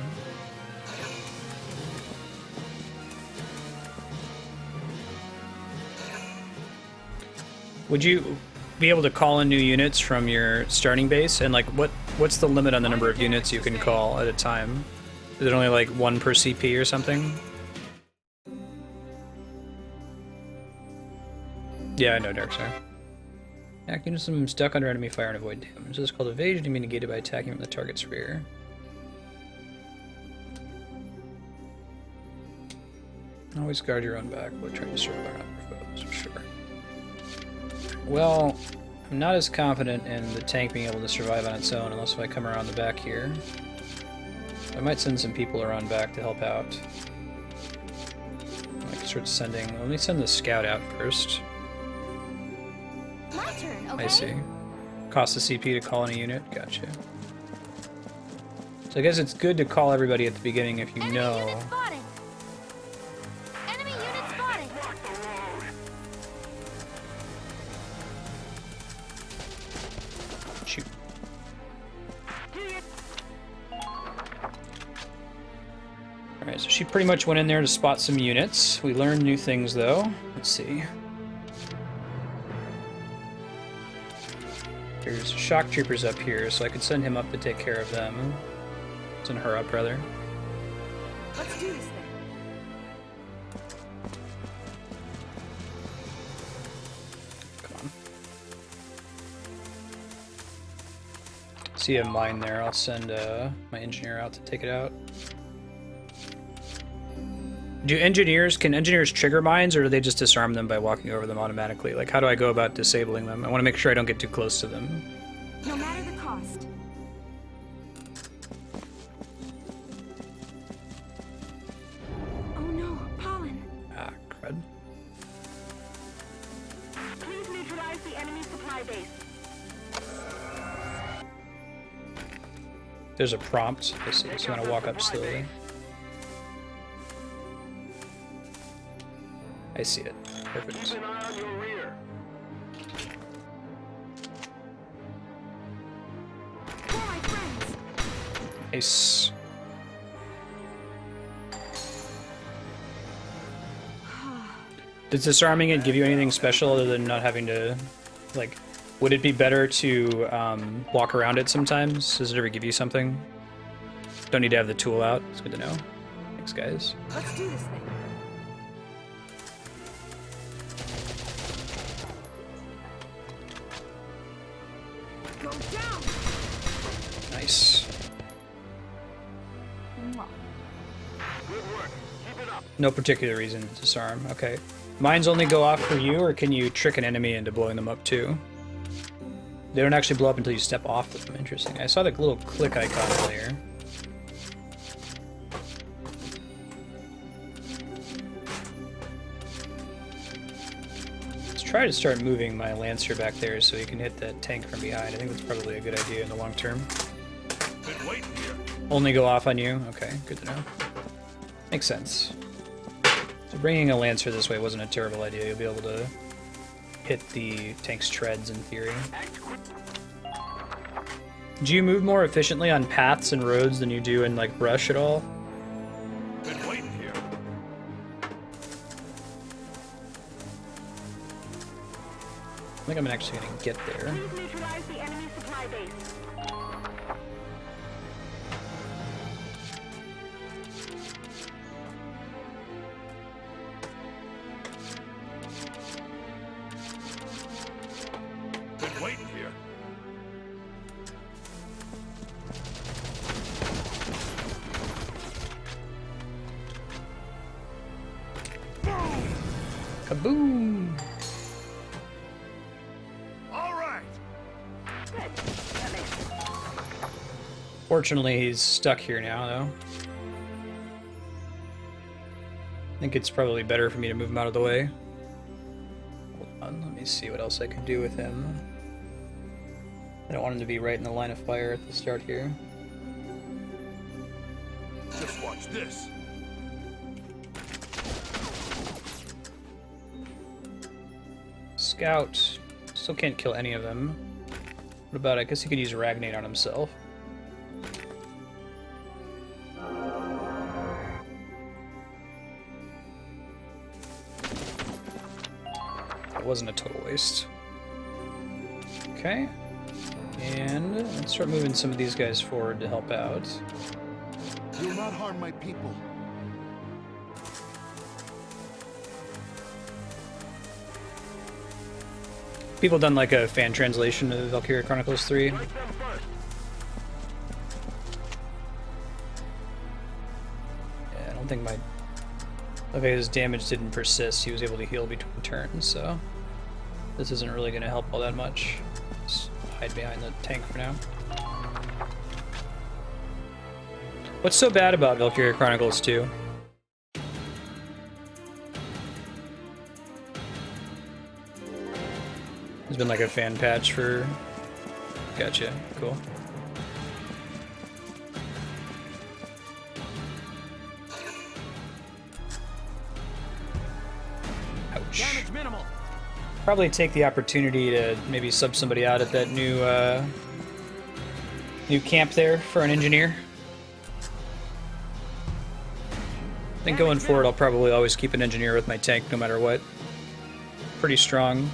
Would you be able to call in new units from your starting base? And like, what's the limit on the number of units you can call at a time? Is it only like 1 per CP or something? Yeah, I know, Darkstar. Act units stuck under enemy fire and avoid damage. This is called evasion, mitigated by attacking from the target's rear. Always guard your own back while trying to circle around your foes, for sure. Well, I'm not as confident in the tank being able to survive on its own unless if I come around the back here. I might send some people around back to help out. I can start sending... Let me send the scout out first. My turn, okay? I see. Cost a CP to call in a unit? Gotcha. So I guess it's good to call everybody at the beginning if you know... Unit spotted! Enemy unit spotted! Shoot. Alright, so she pretty much went in there to spot some units. We learned new things, though. Let's see. There's shock troopers up here, so I could send him up to take care of them. Send her up, rather. Let's do this then. Come on. See a mine there. I'll send my engineer out to take it out. Can engineers trigger mines, or do they just disarm them by walking over them automatically? Like, how do I go about disabling them? I want to make sure I don't get too close to them. No matter the cost. Oh no, pollen. Ah, crud. Please neutralize the enemy supply base. There's a prompt. I see, so I'm going to walk up slowly. I see it. Perfect. Keep an eye on your rear. For my friends. Nice. Does disarming it give you anything special other than not having to, like, would it be better to walk around it sometimes? Does it ever give you something? Don't need to have the tool out. It's good to know. Thanks, guys. Let's do this thing. Go down. Nice. Good work. Keep it up. No particular reason to disarm. Okay. Mines only go off for you, or can you trick an enemy into blowing them up too? They don't actually blow up until you step off them. Interesting. I saw the little click icon earlier. Let's try to start moving my Lancer back there so he can hit that tank from behind. I think that's probably a good idea in the long term. Been waiting here. Only go off on you? Okay, good to know. Makes sense. So bringing a Lancer this way wasn't a terrible idea. You'll be able to hit the tank's treads in theory. Do you move more efficiently on paths and roads than you do in, like, brush at all? Been waiting here. I think I'm actually gonna get there. Please neutralize the enemy supply base. Kaboom! All right. Fortunately, he's stuck here now, though. I think it's probably better for me to move him out of the way. Hold on, let me see what else I can do with him. I don't want him to be right in the line of fire at the start here. Just watch this. Scout. Still can't kill any of them. What about, I guess he could use Ragnate on himself. That wasn't a total waste. Okay. And let's start moving some of these guys forward to help out. You'll not harm my people. People done like a fan translation of Valkyria Chronicles 3. Yeah, I don't think my... Okay, his damage didn't persist. He was able to heal between turns, so... This isn't really going to help all that much. Just hide behind the tank for now. What's so bad about Valkyria Chronicles 2? There's been like a fan patch for... Gotcha, cool. Ouch. Damage minimal. Probably take the opportunity to maybe sub somebody out at that new new camp there for an engineer. I think going forward, I'll probably always keep an engineer with my tank no matter what. Pretty strong.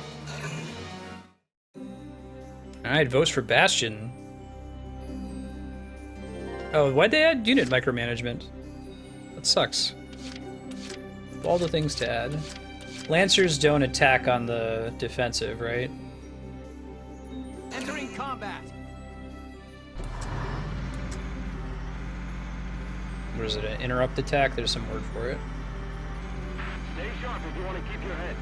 Alright, votes for Bastion. Oh, why'd they add unit micromanagement? That sucks. All the things to add. Lancers don't attack on the defensive, right? Entering combat. What is it, an interrupt attack? There's some word for it. Stay sharp if you want to keep your head.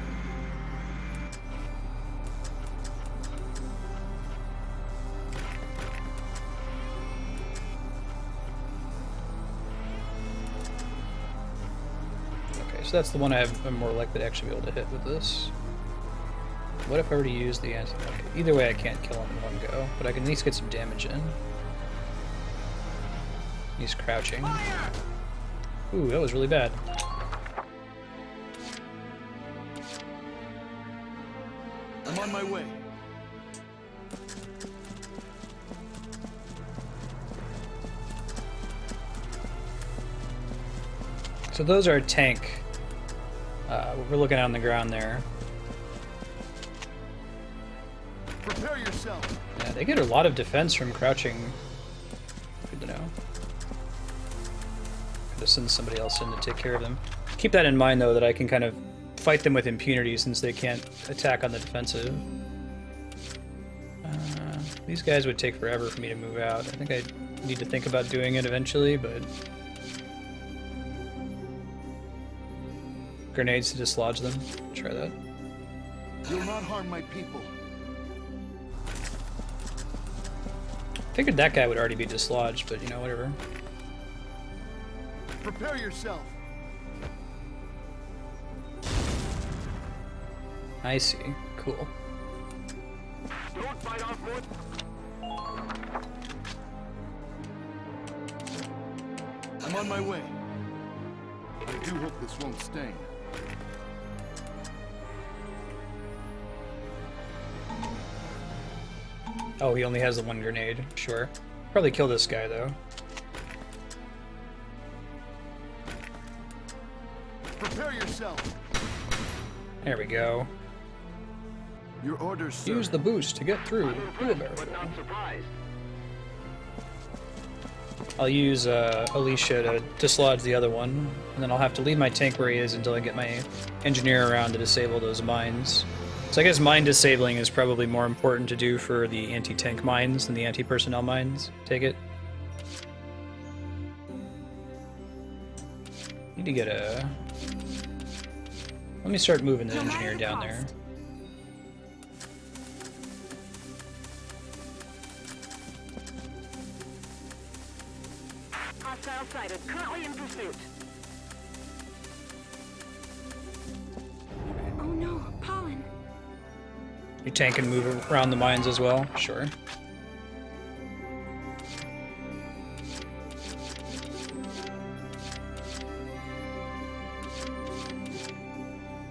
So that's the one I'm more likely to actually be able to hit with this. What if I were to use the anti... Okay, either way I can't kill him in one go, but I can at least get some damage in. He's crouching. Ooh, that was really bad. I'm on my way. So those are tank. What we're looking at on the ground there. Prepare yourself. Yeah, they get a lot of defense from crouching. Good to know. Could have sent somebody else in to take care of them. Keep that in mind, though, that I can kind of fight them with impunity since they can't attack on the defensive. These guys would take forever for me to move out. I think I need to think about doing it eventually, but... Grenades to dislodge them. Try that. You'll not harm my people. Figured that guy would already be dislodged, but you know, whatever. Prepare yourself. I see. Cool. Don't fight off more. I'm on my way. I do hope this won't stain. Oh, he only has the one grenade. Sure. Probably kill this guy, though. Prepare yourself. There we go. Your orders, sir. Use the boost to get through. But not surprised. I'll use Alicia to dislodge the other one, and then I'll have to leave my tank where he is until I get my engineer around to disable those mines. So I guess mine disabling is probably more important to do for the anti-tank mines than the anti-personnel mines. Take it. Need to get a... Let me start moving the engineer down there. Hostile sighted. Currently in pursuit. Oh no, pollen. Your tank can move around the mines as well? Sure.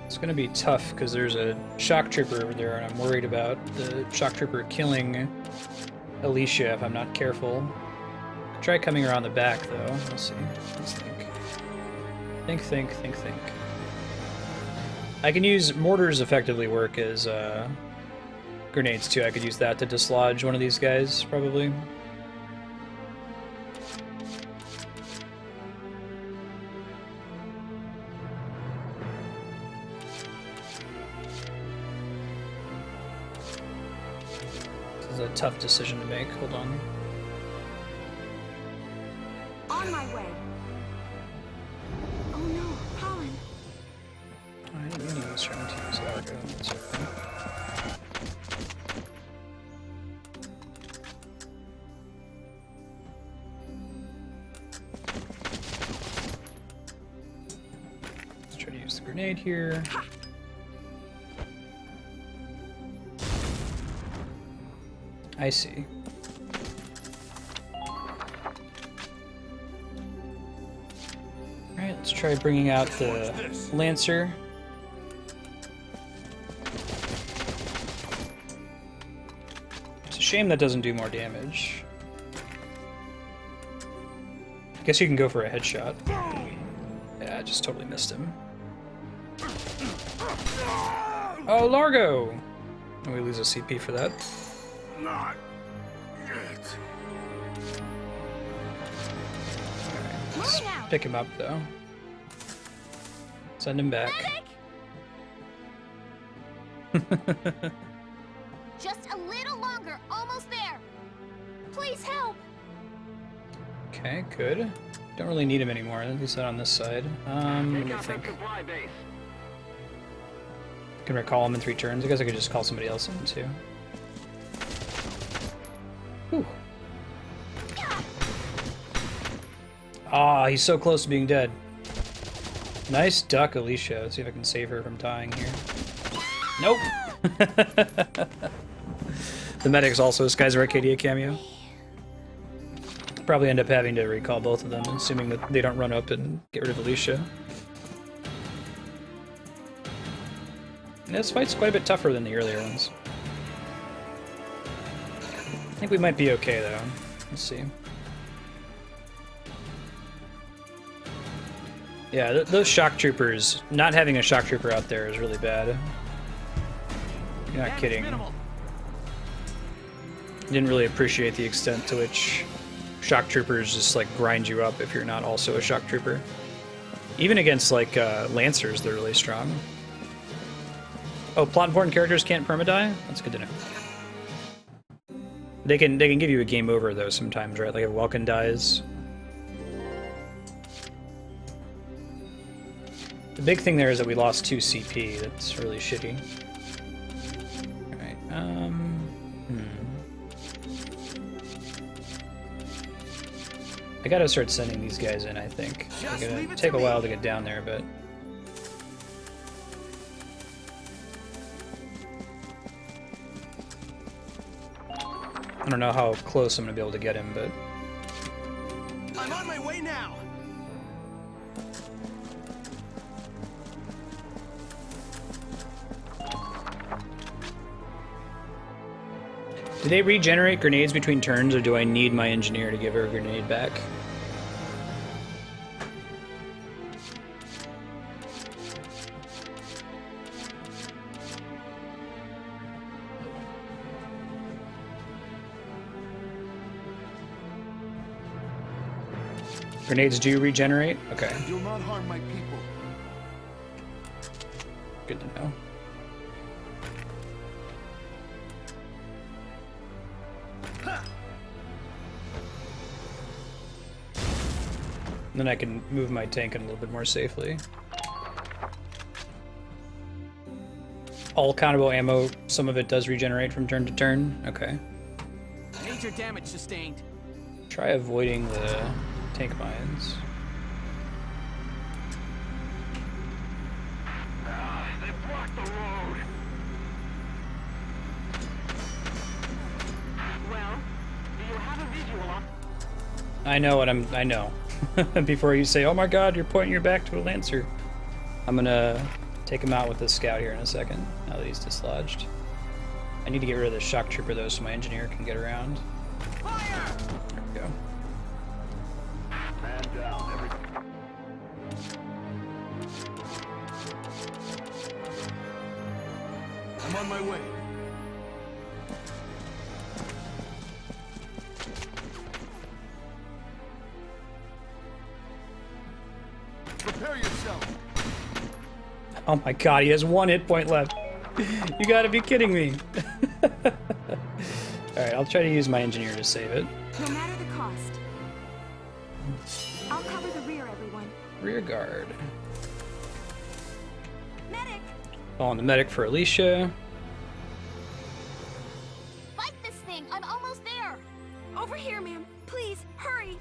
It's gonna be tough because there's a shock trooper over there, and I'm worried about the shock trooper killing Alicia if I'm not careful. Try coming around the back though. Let's see. Let's think. Think. I can use mortars effectively work as grenades too. I could use that to dislodge one of these guys probably. A tough decision to make. Hold on. On my way. Oh no, pollen. I didn't really use trying to use Largo. That's okay. Let's try to use the grenade here. I see. Alright, let's try bringing out the Lancer. It's a shame that doesn't do more damage. I guess you can go for a headshot. Yeah, I just totally missed him. Oh, Largo! And we lose a CP for that. Not yet. Let's pick him up though. Send him back. Just a little longer, almost there. Please help. Okay, good. Don't really need him anymore, at least not on this side. Let me think. Can recall him in 3 turns. I guess I could just call somebody else in too. Whew. Ah, he's so close to being dead. Nice duck, Alicia. Let's see if I can save her from dying here. Nope. The medic's also a Skies of Arcadia cameo. Probably end up having to recall both of them, assuming that they don't run up and get rid of Alicia. And this fight's quite a bit tougher than the earlier ones. I think we might be okay though. Let's see. Yeah, those shock troopers, not having a shock trooper out there is really bad. You're not kidding. Didn't really appreciate the extent to which shock troopers just like grind you up if you're not also a shock trooper. Even against like Lancers, they're really strong. Oh, plot important characters can't permadie? That's good to know. They can give you a game over though sometimes, right? Like if Welkin dies. The big thing there is that we lost 2 CP. That's really shitty. Alright, I gotta start sending these guys in, I think. It's gonna take a while to get down there, but... I don't know how close I'm gonna be able to get him, but... I'm on my way now! Do they regenerate grenades between turns, or do I need my engineer to give her a grenade back? Grenades do regenerate? Okay. You'll not harm my people. Good to know. Then I can move my tank in a little bit more safely. all countable ammo, some of it does regenerate from turn to turn. Okay. Major damage sustained. Try avoiding the tank mines. They blocked the road. Well, do you have a visual on? I know what I know. Before you say, oh my god, you're pointing your back to a Lancer. I'm gonna take him out with this scout here in a second, now that he's dislodged. I need to get rid of the shock trooper though so my engineer can get around. Fire! There we go. Man down, everybody. I'm on my way. Prepare yourself. Oh my god, he has 1 hit point left. You gotta be kidding me. Alright, I'll try to use my engineer to save it. No matter the cost. I'll cover the rear, everyone. Rear guard. Medic! Calling the medic for Alicia. Fight this thing! I'm almost there! Over here, ma'am. Please, hurry!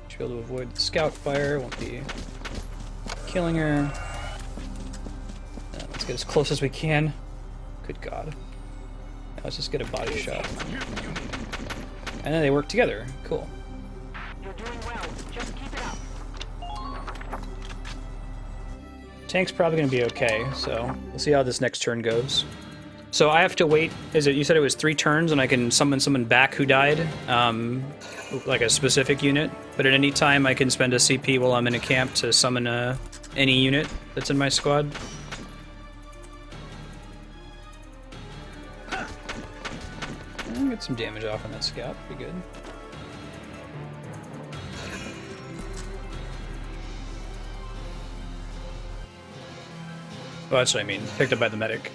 Should be able to avoid the scout fire, won't be killing her. Let's get as close as we can. Good god. Now let's just get a body shot. And then they work together. Cool. You're doing well. Just keep it up. Tank's probably gonna be okay, so we'll see how this next turn goes. So I have to wait, you said it was 3 turns and I can summon someone back who died? Like a specific unit, but at any time I can spend a CP while I'm in a camp to summon any unit that's in my squad. I'll get some damage off on that scout, pretty good. Oh, that's what I mean, picked up by the medic.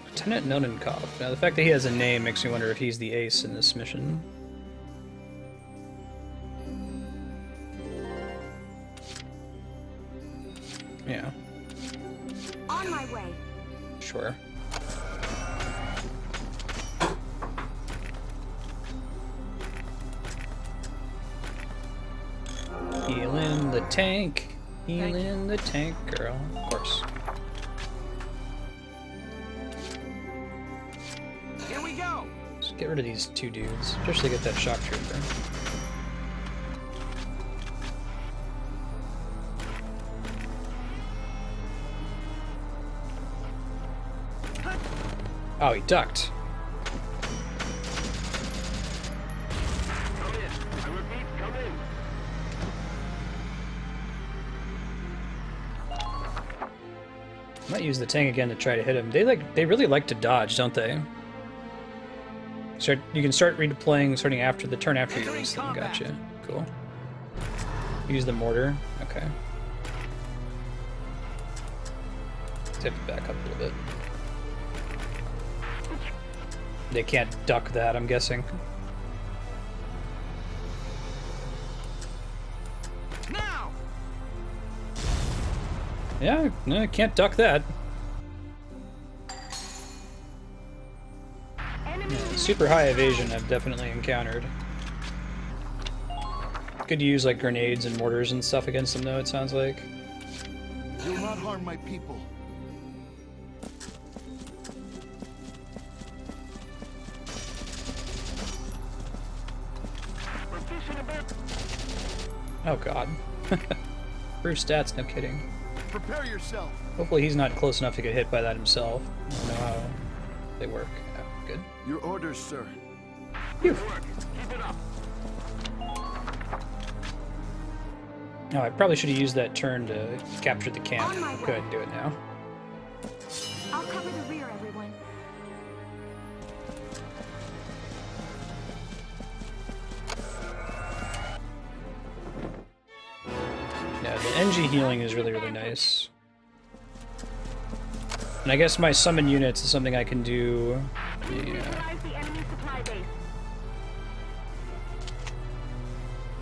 Lieutenant Nonenkopf. Now, the fact that he has a name makes me wonder if he's the ace in this mission. Yeah. On my way. Sure. Healing the tank. Healing the tank, girl. Of course. Here we go. Just get rid of these 2 dudes, just to get that shock trooper. Oh, he ducked. Come in. I repeat, come in. I might use the tank again to try to hit him. They really like to dodge, don't they? You can start redeploying starting after the turn after you release them. Gotcha. Cool. Use the mortar. Okay. Let's have to back up a little bit. They can't duck that, I'm guessing. Now. Yeah, no, can't duck that. Yeah, super high evasion I've definitely encountered. Good to use like grenades and mortars and stuff against them though, it sounds like. You'll not harm my people. Oh god. Bruce stats, no kidding. Prepare yourself. Hopefully he's not close enough to get hit by that himself. I don't know how they work. Oh, good. Your orders, sir. Good work. Keep it up. Oh, I probably should have used that turn to capture the camp. Go ahead and do it now. I'll cover the rear, everyone. Yeah, the NG healing is really, really nice. And I guess my summon units is something I can do. Yeah.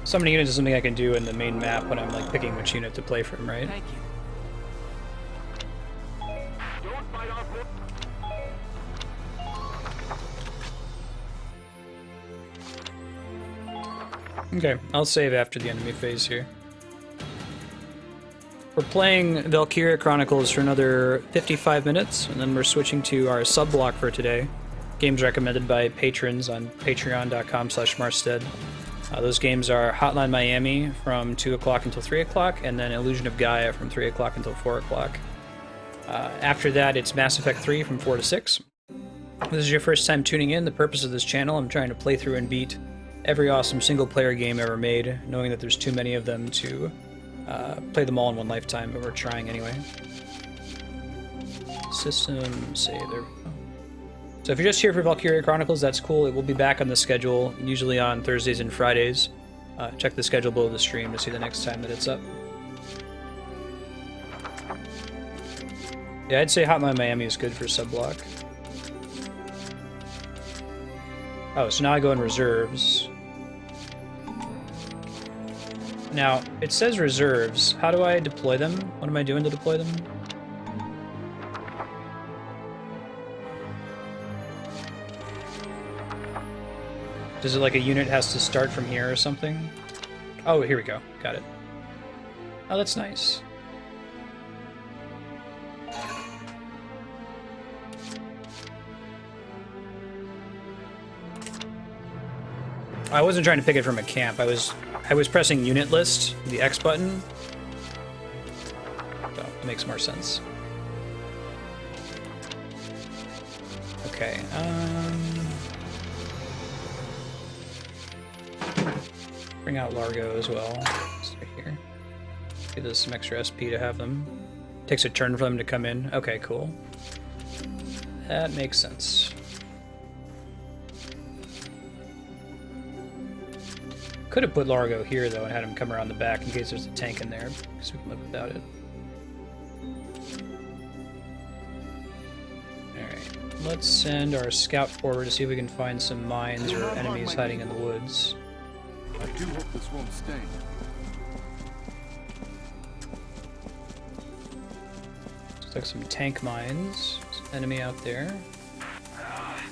Summoning units is something I can do in the main map when I'm like picking which unit to play from, right? Thank you. Okay, I'll save after the enemy phase here. We're playing Valkyria Chronicles for another 55 minutes, and then we're switching to our sub-block for today. Games recommended by patrons on patreon.com/Marstead. Those games are Hotline Miami from 2 o'clock until 3 o'clock, and then Illusion of Gaia from 3 o'clock until 4 o'clock. After that, it's Mass Effect 3 from 4 to 6. If this is your first time tuning in, the purpose of this channel, I'm trying to play through and beat every awesome single-player game ever made, knowing that there's too many of them to play them all in one lifetime, but we're trying anyway. System save, there we go. So if you're just here for Valkyria Chronicles, that's cool. It will be back on the schedule, usually on Thursdays and Fridays. Check the schedule below the stream to see the next time that it's up. Yeah, I'd say Hotline Miami is good for sub-block. Oh, so now I go in reserves. Now, it says reserves. How do I deploy them? What am I doing to deploy them? Does it like a unit has to start from here or something? Oh, here we go. Got it. Oh, that's nice. I wasn't trying to pick it from a camp. I was pressing unit list, the X button. So it makes more sense. Okay. Bring out Largo as well. Stay here. Give us some extra SP to have them. Takes a turn for them to come in. Okay, cool. That makes sense. Could have put Largo here though and had him come around the back in case there's a tank in there, because we can live without it. Alright, let's send our scout forward to see if we can find some mines or enemies hiding in the woods. I do hope this won't stain. Looks like some tank mines. There's an enemy out there.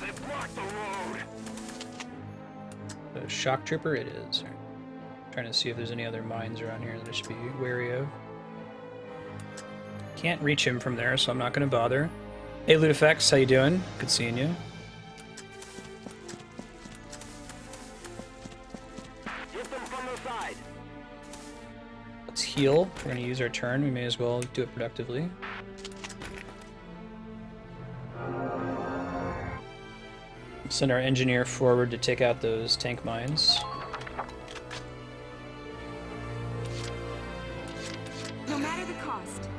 They blocked the road. A shock trooper it is. Trying to see if there's any other mines around here that I should be wary of. Can't reach him from there, so I'm not going to bother. Hey Ludifex, how you doing? Good seeing you. Hit them from the side. Let's heal. If we're going to use our turn, we may as well do it productively. Send our engineer forward to take out those tank mines. No matter the cost.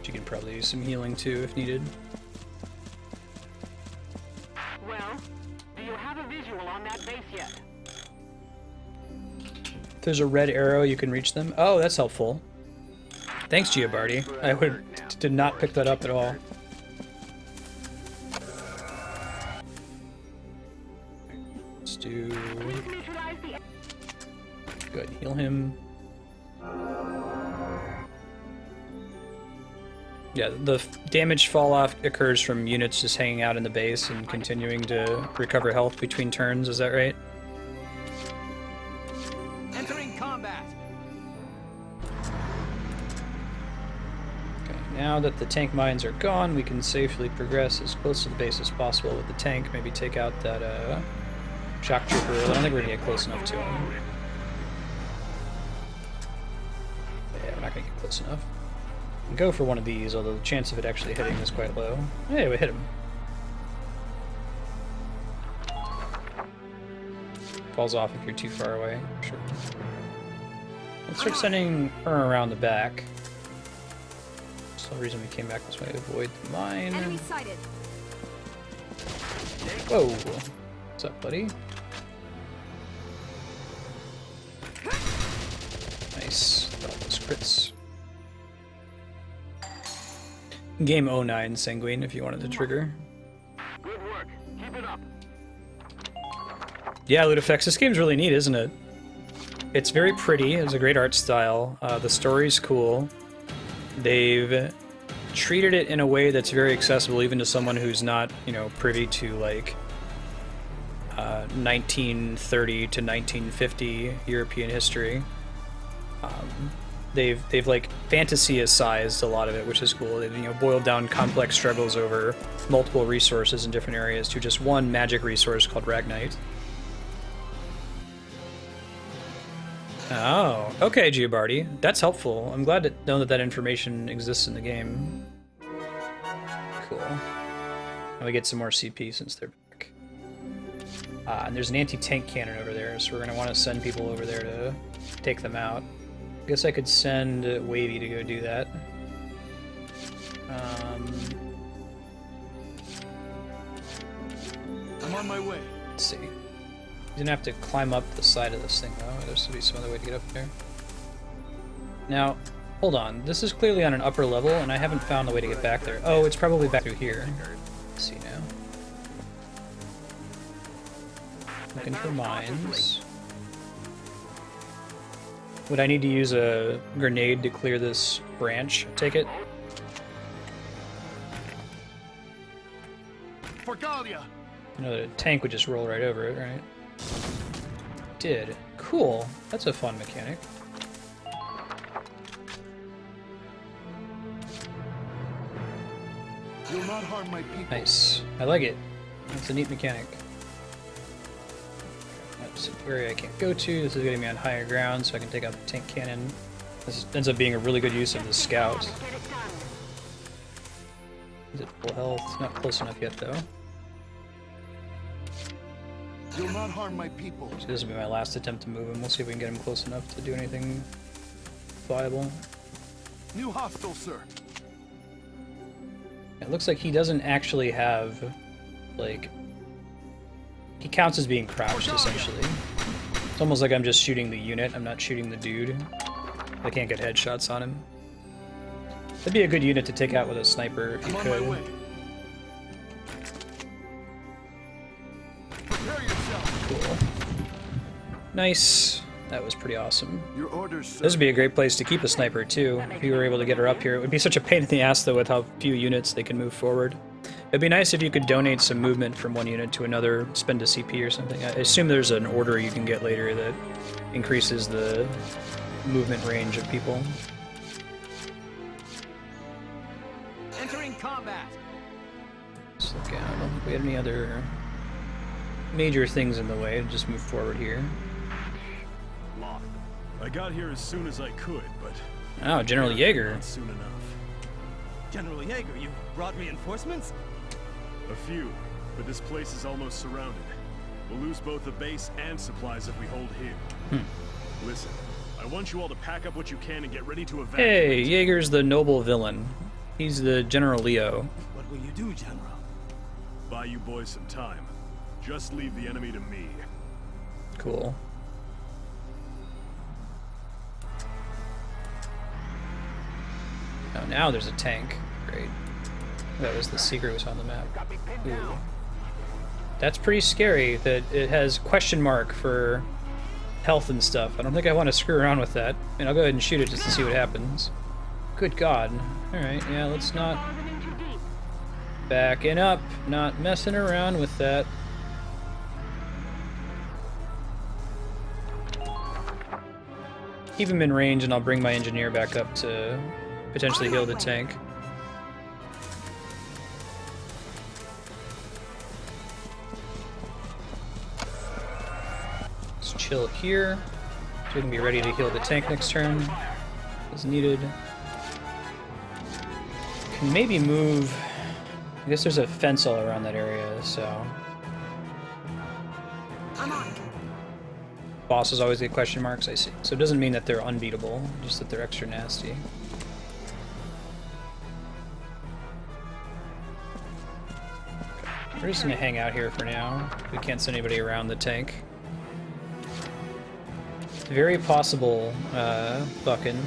You can probably use some healing too if needed. Well, do you have a visual on that base yet? If there's a red arrow, you can reach them. Oh, that's helpful. Thanks, Giabardi. I did not pick that up at all. Let's do... Good, heal him. Yeah, the damage fall-off occurs from units just hanging out in the base and continuing to recover health between turns, is that right? Entering combat. Now that the tank mines are gone, we can safely progress as close to the base as possible with the tank. Maybe take out that shock trooper. I don't think we're gonna get close enough to him. Yeah, we're not gonna get close enough. We can go for one of these, although the chance of it actually hitting is quite low. Hey, we hit him. Falls off if you're too far away. Sure. Let's start sending her around the back. The reason we came back this way to avoid the mine. Enemy sighted. Whoa! What's up, buddy? Nice. Got all those crits. Game 09 Sanguine if you wanted to trigger. Good work. Keep it up. Yeah, Ludifex, this game's really neat, isn't it? It's very pretty. It's a great art style. The story's cool. They've treated it in a way that's very accessible even to someone who's not, you know, privy to, like, 1930 to 1950 European history. They've like fantasy-sized a lot of it, which is cool. They've, you know, boiled down complex struggles over multiple resources in different areas to just one magic resource called Ragnite. Oh, okay, Giabardi. That's helpful. I'm glad to know that that information exists in the game. Cool. And we get some more CP since they're back. And there's an anti-tank cannon over there, so we're going to want to send people over there to take them out. I guess I could send Wavy to go do that. I'm on my way. Let's see. You didn't have to climb up the side of this thing, though. There's to be some other way to get up there. Now, hold on. This is clearly on an upper level, and I haven't found the way to get back there. Oh, it's probably back through here. Let's see now. Looking for mines. Would I need to use a grenade to clear this branch? Take it? For Galia. I know that a tank would just roll right over it, right? Did. Cool. That's a fun mechanic. You'll not harm my people. Nice. I like it. That's a neat mechanic. That's an area I can't go to. This is getting me on higher ground, so I can take out the tank cannon. This ends up being a really good use of the scout. Is it full health? Not close enough yet, though. You'll not harm my people. So this will be my last attempt to move him. We'll see if we can get him close enough to do anything viable. New hostile, sir. It looks like he doesn't actually have, like, he counts as being crouched, essentially. It's almost like I'm just shooting the unit, I'm not shooting the dude. I can't get headshots on him. That'd be a good unit to take out with a sniper if you could. Cool. Nice. That was pretty awesome. Your orders, sir. This would be a great place to keep a sniper, too, if you were able to get her up here. It would be such a pain in the ass, though, with how few units they can move forward. It'd be nice if you could donate some movement from one unit to another, spend a CP or something. I assume there's an order you can get later that increases the movement range of people. Entering combat. Let's look out. I don't think we have any other major things in the way. Just move forward here. I got here as soon as I could, but... Oh, General Jaeger. Not soon enough. General Jaeger, you brought reinforcements? A few, but this place is almost surrounded. We'll lose both the base and supplies if we hold here. Listen, I want you all to pack up what you can and get ready to evacuate. Hey, Jaeger's the noble villain. He's the General Leo. What will you do, General? Buy you boys some time. Just leave the enemy to me. Cool. Oh, now there's a tank. Great. That was the secret was on the map. Ooh. That's pretty scary that it has question mark for health and stuff. I don't think I want to screw around with that. I mean, I'll go ahead and shoot it just to see what happens. Good God. Alright, yeah, let's not... Backing up. Not messing around with that. Keep him in range and I'll bring my engineer back up to potentially heal the tank. Let's chill here. So we can be ready to heal the tank next turn as needed. Can maybe move... I guess there's a fence all around that area, so... Bosses always get question marks, I see. So it doesn't mean that they're unbeatable, just that they're extra nasty. We're just gonna hang out here for now. We can't send anybody around the tank. It's very possible, Buckin.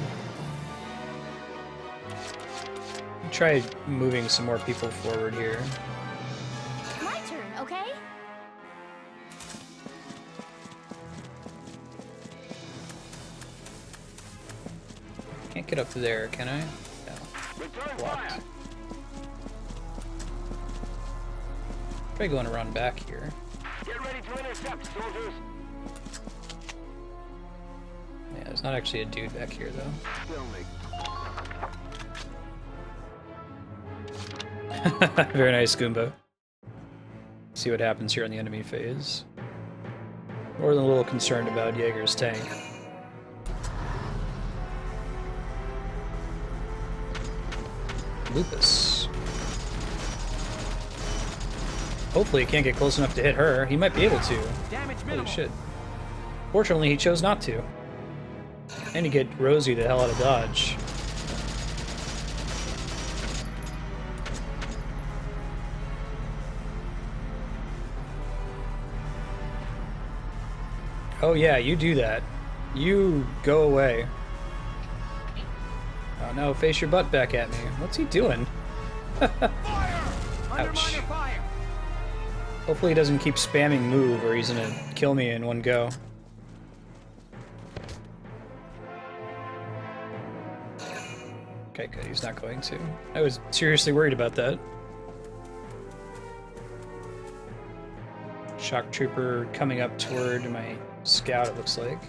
Try moving some more people forward here. My turn, okay? Can't get up there, can I? No. Blocked. Try going around back here. Get ready Ready to intercept, soldiers. Yeah, there's not actually a dude back here, though. Very nice, Goomba. See what happens here on the enemy phase. More than a little concerned about Jaeger's tank. Lupus. Hopefully he can't get close enough to hit her. He might be able to. Holy shit. Fortunately, he chose not to. And to get Rosie the hell out of dodge. Oh yeah, you do that. You go away. Oh no, face your butt back at me. What's he doing? Ouch. Hopefully he doesn't keep spamming move or he's gonna kill me in one go. Okay, good, he's not going to. I was seriously worried about that. Shock trooper coming up toward my scout, it looks like.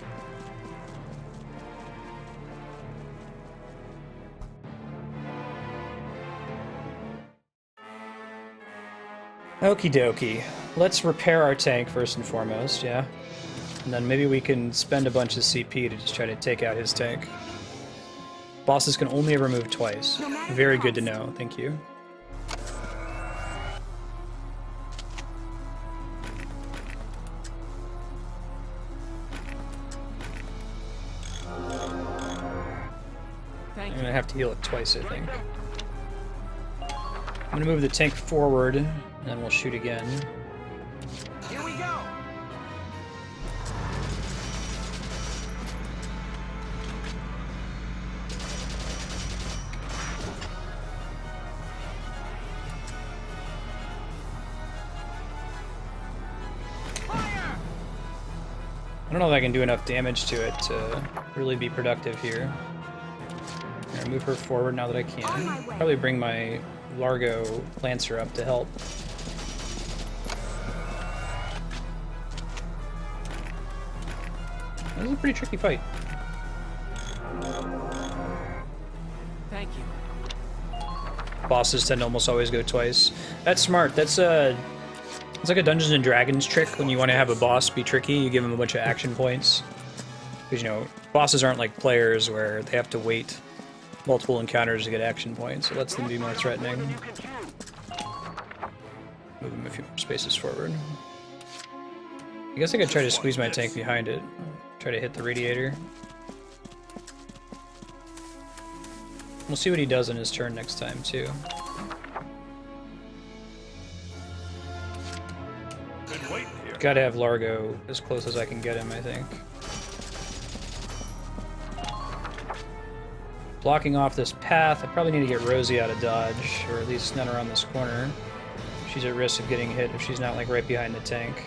Okie dokie. Let's repair our tank first and foremost, yeah? And then maybe we can spend a bunch of CP to just try to take out his tank. Bosses can only ever move twice. Very good to know, thank you. I'm gonna have to heal it twice, I think. I'm gonna move the tank forward, and then we'll shoot again. Here we go. I don't know if I can do enough damage to it to really be productive here. I'm gonna move her forward now that I can. Probably bring my Largo Lancer up to help. This is a pretty tricky fight. Thank you. Bosses tend to almost always go twice. That's smart. That's it's like a Dungeons and Dragons trick when you want to have a boss be tricky. You give them a bunch of action points. Because, you know, bosses aren't like players where they have to wait multiple encounters to get action points. It lets them be more threatening. Move them a few spaces forward. I guess I could try to squeeze my tank behind it. Try to hit the radiator. We'll see what he does in his turn next time, too. Gotta have Largo as close as I can get him, I think. Blocking off this path. I probably need to get Rosie out of dodge, or at least not around this corner. She's at risk of getting hit if she's not like right behind the tank.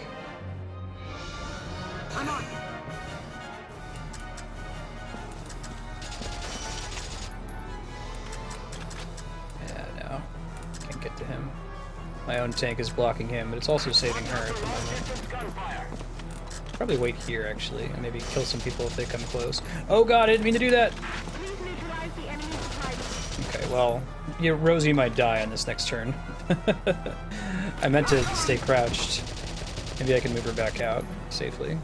I'm on. Yeah, no. Can't get to him. My own tank is blocking him, but it's also saving her at the moment. Probably wait here, actually, and maybe kill some people if they come close. Oh god, I didn't mean to do that! Okay, well, yeah, Rosie might die on this next turn. I meant to stay crouched. Maybe I can move her back out safely.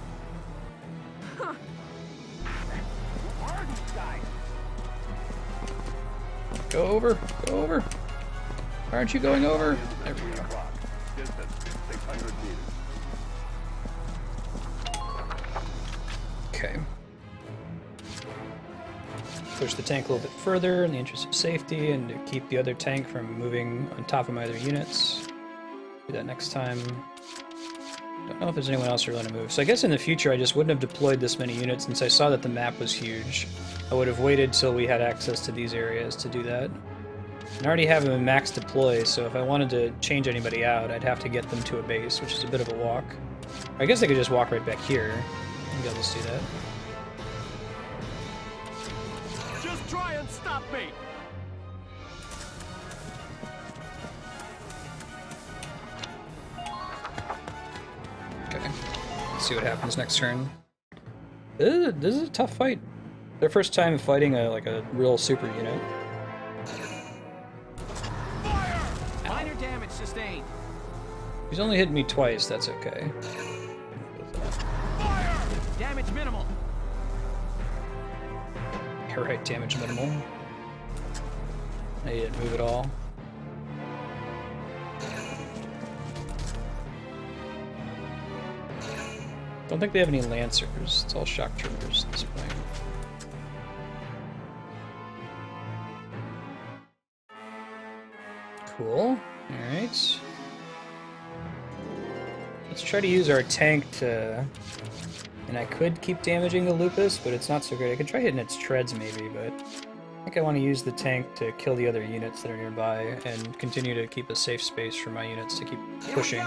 Go over! Go over! Why aren't you going over? There we go. Okay. Push the tank a little bit further in the interest of safety and to keep the other tank from moving on top of my other units. Do that next time. Don't know if there's anyone else who want to move. So I guess in the future I just wouldn't have deployed this many units since I saw that the map was huge. I would have waited till we had access to these areas to do that. I already have a max deploy, so if I wanted to change anybody out, I'd have to get them to a base, which is a bit of a walk. I guess I could just walk right back here. Maybe I'll just do that. Just try and stop me! Okay. see what happens next turn. This is a tough fight. Their first time fighting a real super unit. Minor damage sustained. He's only hit me twice, that's okay. Damage minimal. Alright, damage minimal. I didn't move at all. Don't think they have any lancers. It's all shock troopers at this point. Cool. Alright. Let's try to use our tank to... And I could keep damaging the Lupus, but it's not so great. I could try hitting its treads maybe, but... I think I want to use the tank to kill the other units that are nearby and continue to keep a safe space for my units to keep pushing.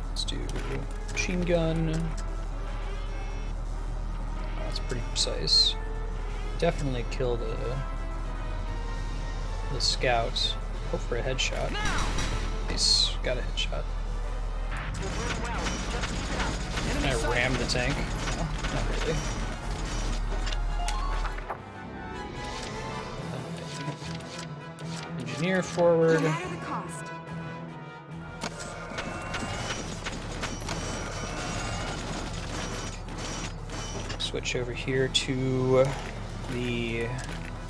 Let's do machine gun. Oh, that's pretty precise. Definitely kill the scout. Hope for a headshot. Nice, got a headshot. Can I ram the tank? No, not really. Engineer forward. Switch over here to the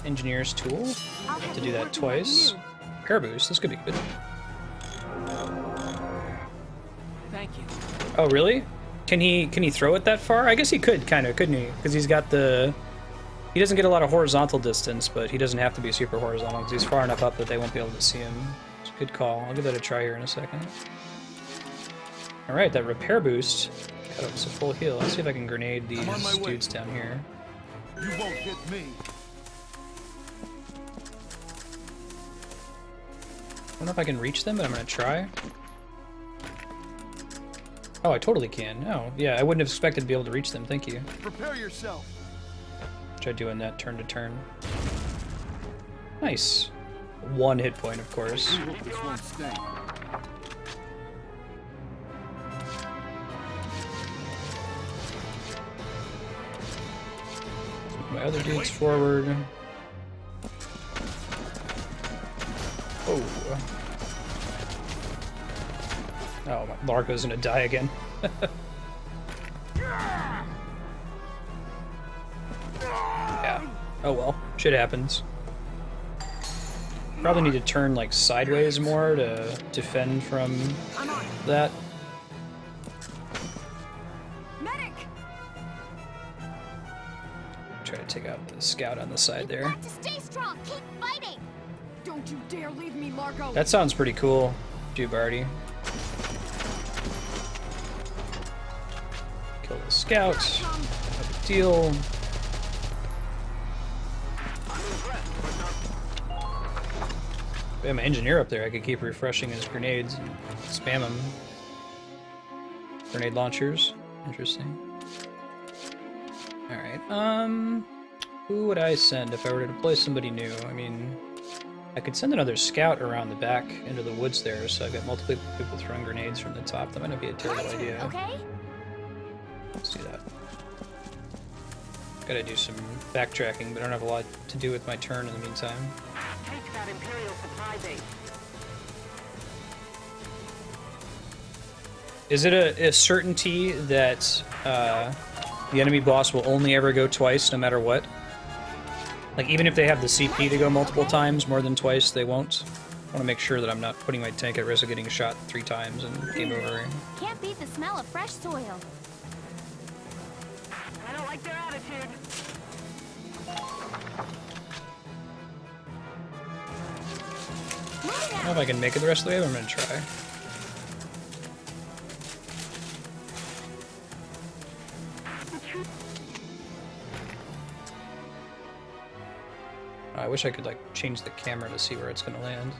engineer's tool. To do that twice. Air boost, this could be good. Thank you. Oh really? Can he throw it that far? I guess he could, kind of, couldn't he? Because he's got the... He doesn't get a lot of horizontal distance, but he doesn't have to be super horizontal because he's far enough up that they won't be able to see him. It's a good call. I'll give that a try here in a second. Alright, that repair boost got us a full heal. Let's see if I can grenade these dudes down here. You won't hit me. I don't know if I can reach them, but I'm gonna try. Oh, I totally can. Oh, yeah, I wouldn't have expected to be able to reach them. Thank you. Prepare yourself. Try doing that turn to turn. Nice. 1 hit point, of course. This won't stay. My other dude's forward. Oh. Oh, my Largo's gonna die again. Yeah. Oh well. Shit happens. Probably need to turn like sideways more to defend from that. Medic! Try to take out the scout on the side there. Stay strong. Keep fighting. Don't you dare leave me, Largo. That sounds pretty cool, Jubardi. Kill the scout. No big deal. We have an engineer up there. I could keep refreshing his grenades and spam him. Grenade launchers. Interesting. Alright, who would I send if I were to deploy somebody new? I mean, I could send another scout around the back into the woods there, so I've got multiple people throwing grenades from the top. That might not be a terrible idea. Okay? Let's do that. Gotta do some backtracking, but I don't have a lot to do with my turn in the meantime. Take that Imperial supply base. Is it a certainty that the enemy boss will only ever go twice, no matter what? Like, even if they have the CP to go multiple times, more than twice, they won't? I want to make sure that I'm not putting my tank at risk of getting shot 3 times and game over. Can't beat the smell of fresh soil. I don't like their attitude. I don't know if I can make it the rest of the way, but I'm going to try. I wish I could, like, change the camera to see where it's going to land.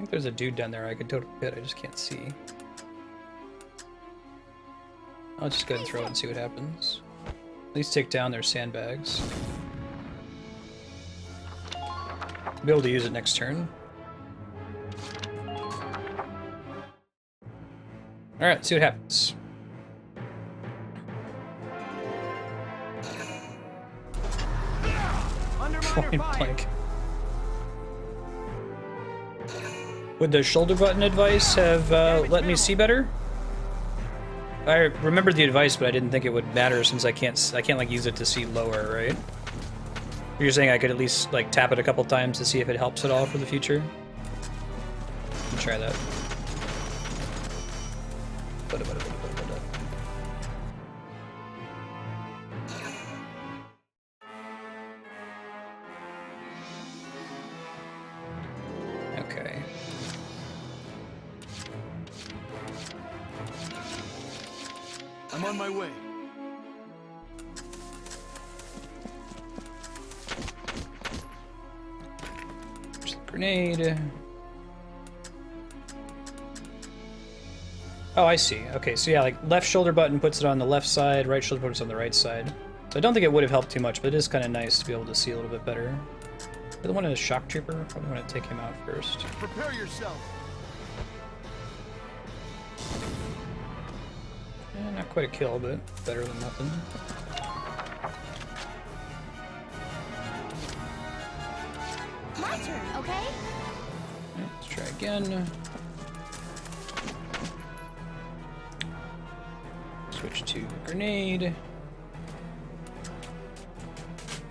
I think there's a dude down there I could totally hit, I just can't see. I'll just go ahead and throw it and see what happens. At least take down their sandbags. Be able to use it next turn. Alright, let's see what happens. Point blank. Would the shoulder button advice have let me see better? I remembered the advice, but I didn't think it would matter since I can't like use it to see lower, right? You're saying I could at least like tap it a couple times to see if it helps at all for the future? Let me try that. Okay. I'm on my way. There's the grenade. Oh, I see. Okay, so yeah, like left shoulder button puts it on the left side, right shoulder button puts it on the right side. So I don't think it would have helped too much, but it is kind of nice to be able to see a little bit better. The one in a shock trooper, probably want to take him out first. Prepare yourself. Yeah, not quite a kill, but better than nothing. My turn, okay? Yeah, let's try again. Switch to grenade.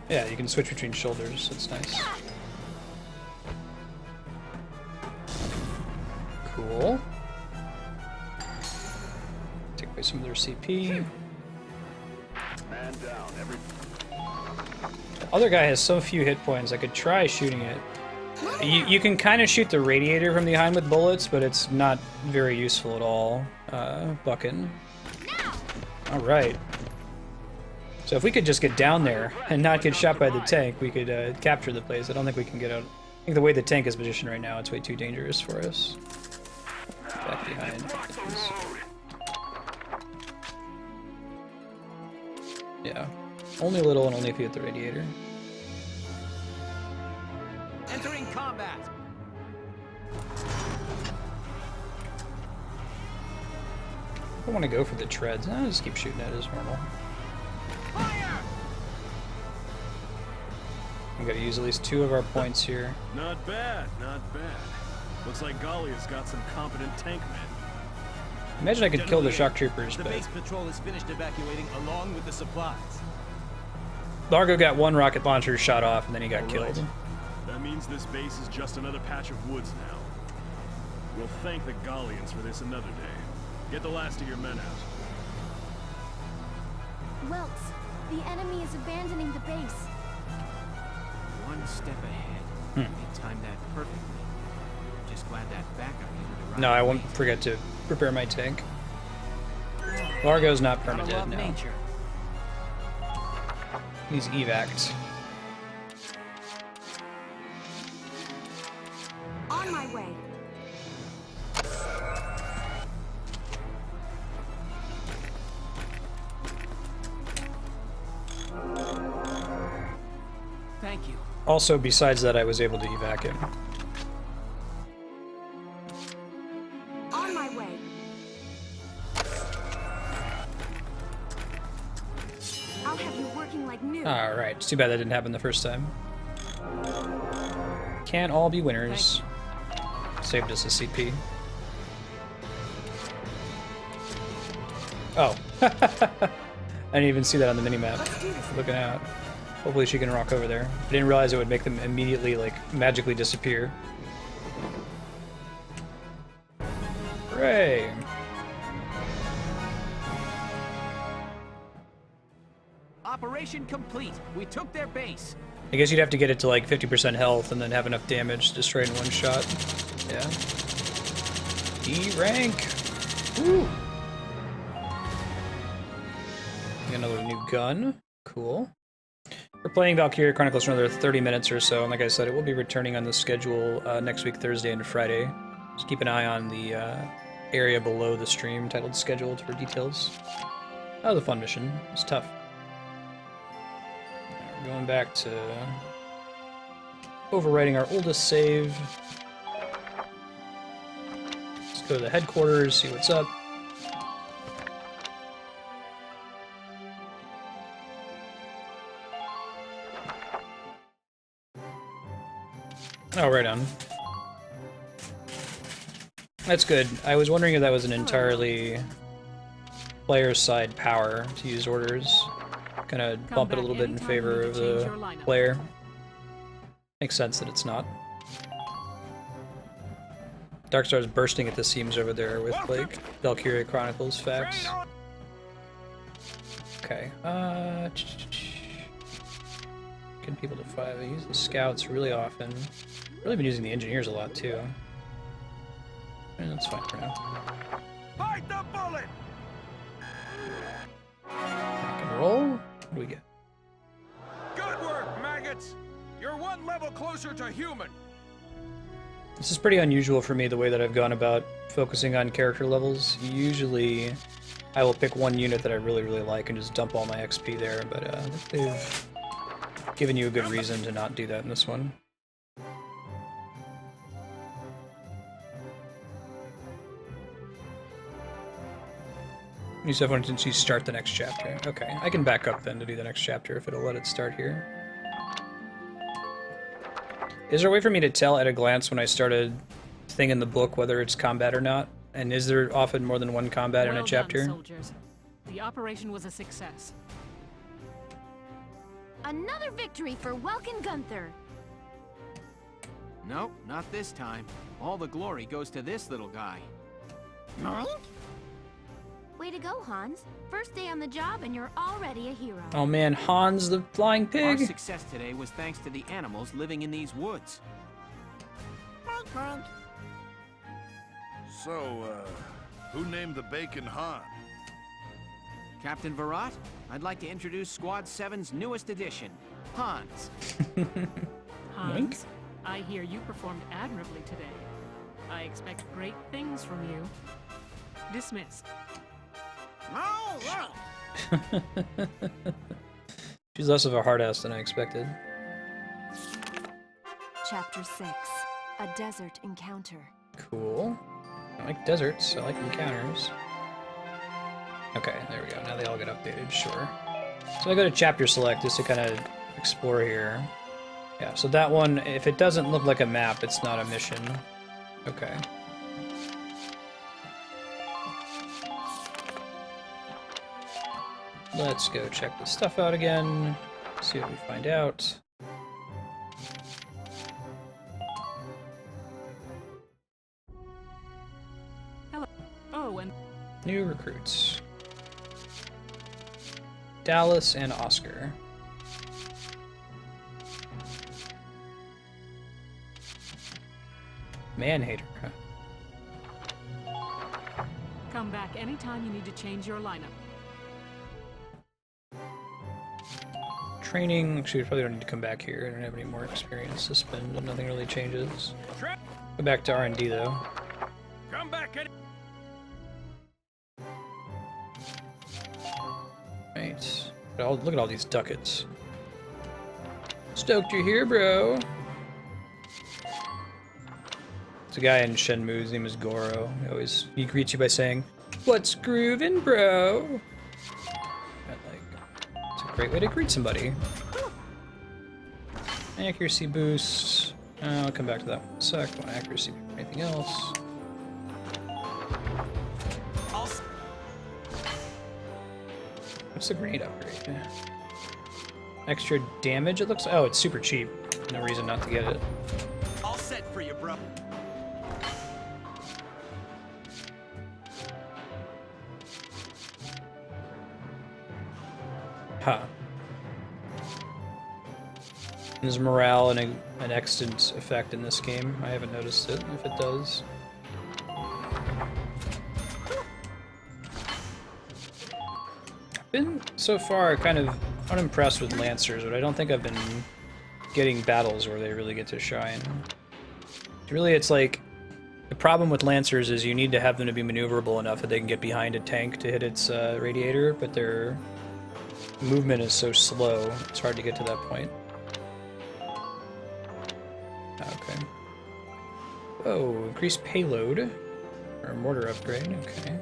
Yeah, you can switch between shoulders. That's nice. Cool. Take away some of their CP. Man down, every... The other guy has so few hit points, I could try shooting it. You can kind of shoot the radiator from behind with bullets, but it's not very useful at all. Bucking. Alright. So if we could just get down there and not get shot by the tank, we could capture the place. I don't think we can get out. I think the way the tank is positioned right now, it's way too dangerous for us. Back behind. Yeah. Only a little and only if you hit the radiator. Entering combat. I don't want to go for the treads. I'll just keep shooting it as normal. We gotta use at least 2 of our points here. Not bad, not bad. Looks like Gallia's got some competent tank men. Imagine I could kill the shock troopers, The but base patrol is finished evacuating along with the supplies. Largo got 1 rocket launcher shot off and then he got killed. That means this base is just another patch of woods now. We'll thank the Gallians for this another day. Get the last of your men out. Welks, the enemy is abandoning the base. One step ahead. They timed that perfectly. Just glad that backup unit arrived. No, I won't forget to prepare my tank. Largo's not permadead now. Nature. He's evac'd. On my way. Thank you. Also, besides that, I was able to evac him. On my way. I'll have you working like new. Alright, it's too bad that didn't happen the first time. Can't all be winners. Saved us a CP. Oh. I didn't even see that on the minimap. Looking out. Hopefully she can rock over there. I didn't realize it would make them immediately, like, magically disappear. Hooray! Operation complete. We took their base. I guess you'd have to get it to like 50% health and then have enough damage to destroy it in one shot. Yeah. E rank. Woo! Get another new gun. Cool. We're playing Valkyria Chronicles for another 30 minutes or so, and like I said, it will be returning on the schedule next week, Thursday and Friday. Just keep an eye on the area below the stream titled Scheduled for details. That was a fun mission. It's tough. Right, we're going back to overwriting our oldest save. Let's go to the headquarters, see what's up. Oh, right on. That's good. I was wondering if that was an entirely player side power to use orders. Gonna bump it a little bit in favor of the player. Makes sense that it's not. Darkstar's bursting at the seams over there with, like, Valkyria Chronicles facts. Okay, getting people to 5. I use the scouts really often. Really been using the engineers a lot, too. And that's fine for now. Fight the bullet! Rock and roll. What do we get? Good work, maggots! You're one level closer to human. This is pretty unusual for me, the way that I've gone about focusing on character levels. Usually, I will pick one unit that I really, really like and just dump all my XP there, but they've given you a good reason to not do that in this one. You said wanted to start the next chapter. Okay, I can back up then to do the next chapter if it'll let it start here. Is there a way for me to tell at a glance when I started thing in the book whether it's combat or not? And is there often more than one combat in a chapter? Well done, soldiers. The operation was a success. Another victory for Welkin Gunther. Nope, not this time. All the glory goes to this little guy. Way to go, Hans. First day on the job and you're already a hero. Oh man, Hans the flying Our pig! success today was thanks to the animals living in these woods. So, who named the bacon Han? Captain Virat, I'd like to introduce Squad 7's newest addition, Hans. Hans, I hear you performed admirably today. I expect great things from you. Dismissed. She's less of a hard ass than I expected. Chapter 6. A desert encounter. Cool. I like deserts, I like encounters. Okay, there we go. Now they all get updated, sure. So I go to chapter select just to kind of explore here. Yeah, so that one, if it doesn't look like a map, it's not a mission. Okay. Let's go check this stuff out again, see what we find out. Hello. Oh, and New recruits. Dallas and Oscar. Man-hater, huh? come back anytime you need to change your lineup. Training, actually we probably don't need to come back here. I don't have any more experience to spend, and nothing really changes. Go back to R&D though. Come back any Right. Look at all these ducats. Stoked you're here, bro. There's a guy in Shenmue, his name is Goro. He greets you by saying, "What's groovin', bro?" It's a great way to greet somebody. Accuracy boost. I'll come back to that in a sec. Want accuracy or anything else? What's the grenade upgrade? Extra damage, it looks. Oh, it's super cheap. No reason not to get it. All set for you, bro. Huh. There's morale and an extant effect in this game. I haven't noticed it, if it does. Been so far kind of I'm impressed with Lancers, but I don't think I've been getting battles where they really get to shine. Really, it's like, the problem with Lancers is you need to have them to be maneuverable enough that they can get behind a tank to hit its radiator, but their movement is so slow, it's hard to get to that point. Okay. Oh, increased payload. Or mortar upgrade, okay.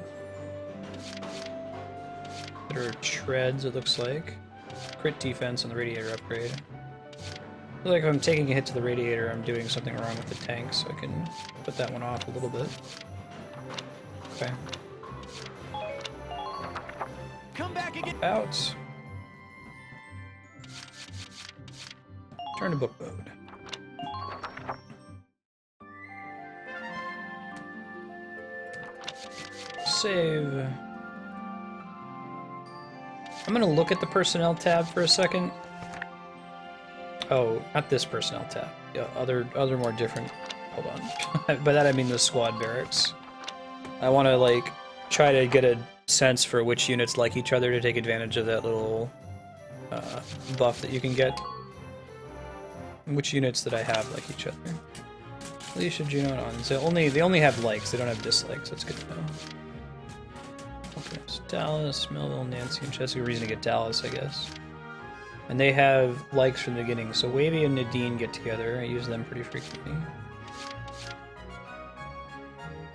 Better treads, it looks like. Crit defense on the radiator upgrade. I feel like if I'm taking a hit to the radiator, I'm doing something wrong with the tank, so I can put that one off a little bit. Okay. Come back again. Out. Turn to book mode. Save. I'm gonna look at the personnel tab for a second. Oh, not this personnel tab. Yeah, other more different. Hold on. By that I mean the squad barracks. I want to like try to get a sense for which units like each other to take advantage of that little buff that you can get. Which units that I have like each other. Alicia, Juno, and On. So they only have likes. They don't have dislikes. That's good to know. Okay, so Dallas, Melville, Nancy, and Jessica. Reason to get Dallas, I guess. And they have likes from the beginning. So Wavy and Nadine get together. I use them pretty frequently.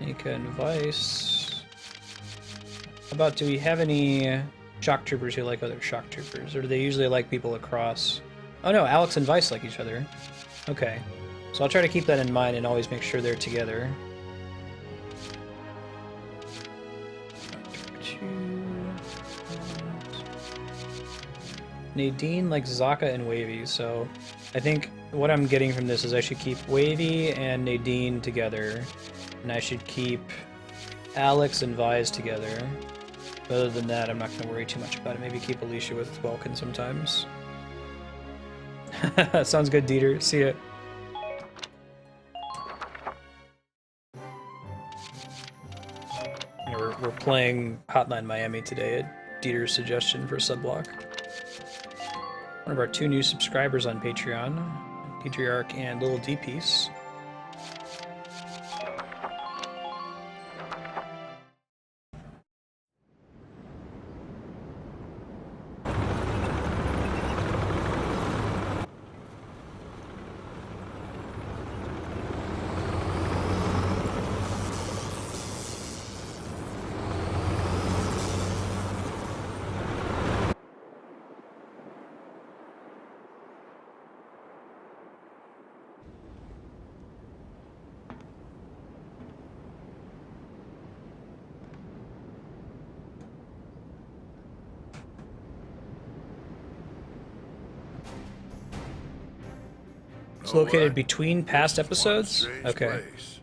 Nika and Vice. How about, do we have any shock troopers who like other shock troopers? Or do they usually like people across? Oh no, Alex and Vice like each other. Okay. So I'll try to keep that in mind and always make sure they're together. Nadine likes Zaka and Wavy, so I think what I'm getting from this is I should keep Wavy and Nadine together, and I should keep Alex and Vise together. But other than that, I'm not going to worry too much about it. Maybe keep Alicia with Welkin sometimes. Sounds good, Dieter. See ya. We're playing Hotline Miami today at Dieter's suggestion for Subblock. One of our 2 new subscribers on Patreon, Patriarch and Little D-Piece. It's located between past episodes? Okay. Place.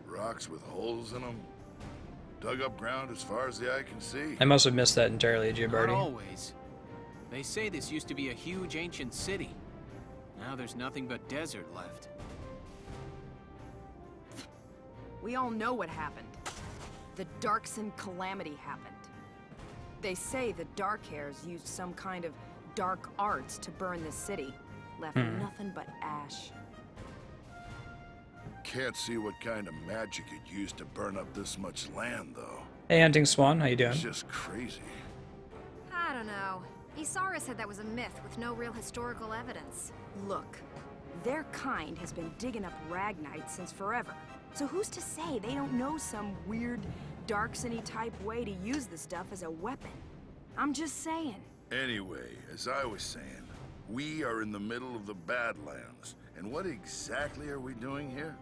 Rocks with holes in them. Dug up ground as far as the eye can see. I must have missed that entirely, Giabardi. Not always. They say this used to be a huge ancient city. Now there's nothing but desert left. We all know what happened. The Darkson calamity happened. They say the Darkhairs used some kind of dark arts to burn the city. Left nothing but ash. Can't see what kind of magic you'd use to burn up this much land, though. Hey, Hunting Swan, how you doing? It's just crazy. I don't know. Isara said that was a myth with no real historical evidence. Look, their kind has been digging up Ragnite since forever. So who's to say they don't know some weird Darksony type way to use the stuff as a weapon? I'm just saying. Anyway, as I was saying, we are in the middle of the Badlands, and what exactly are we doing here?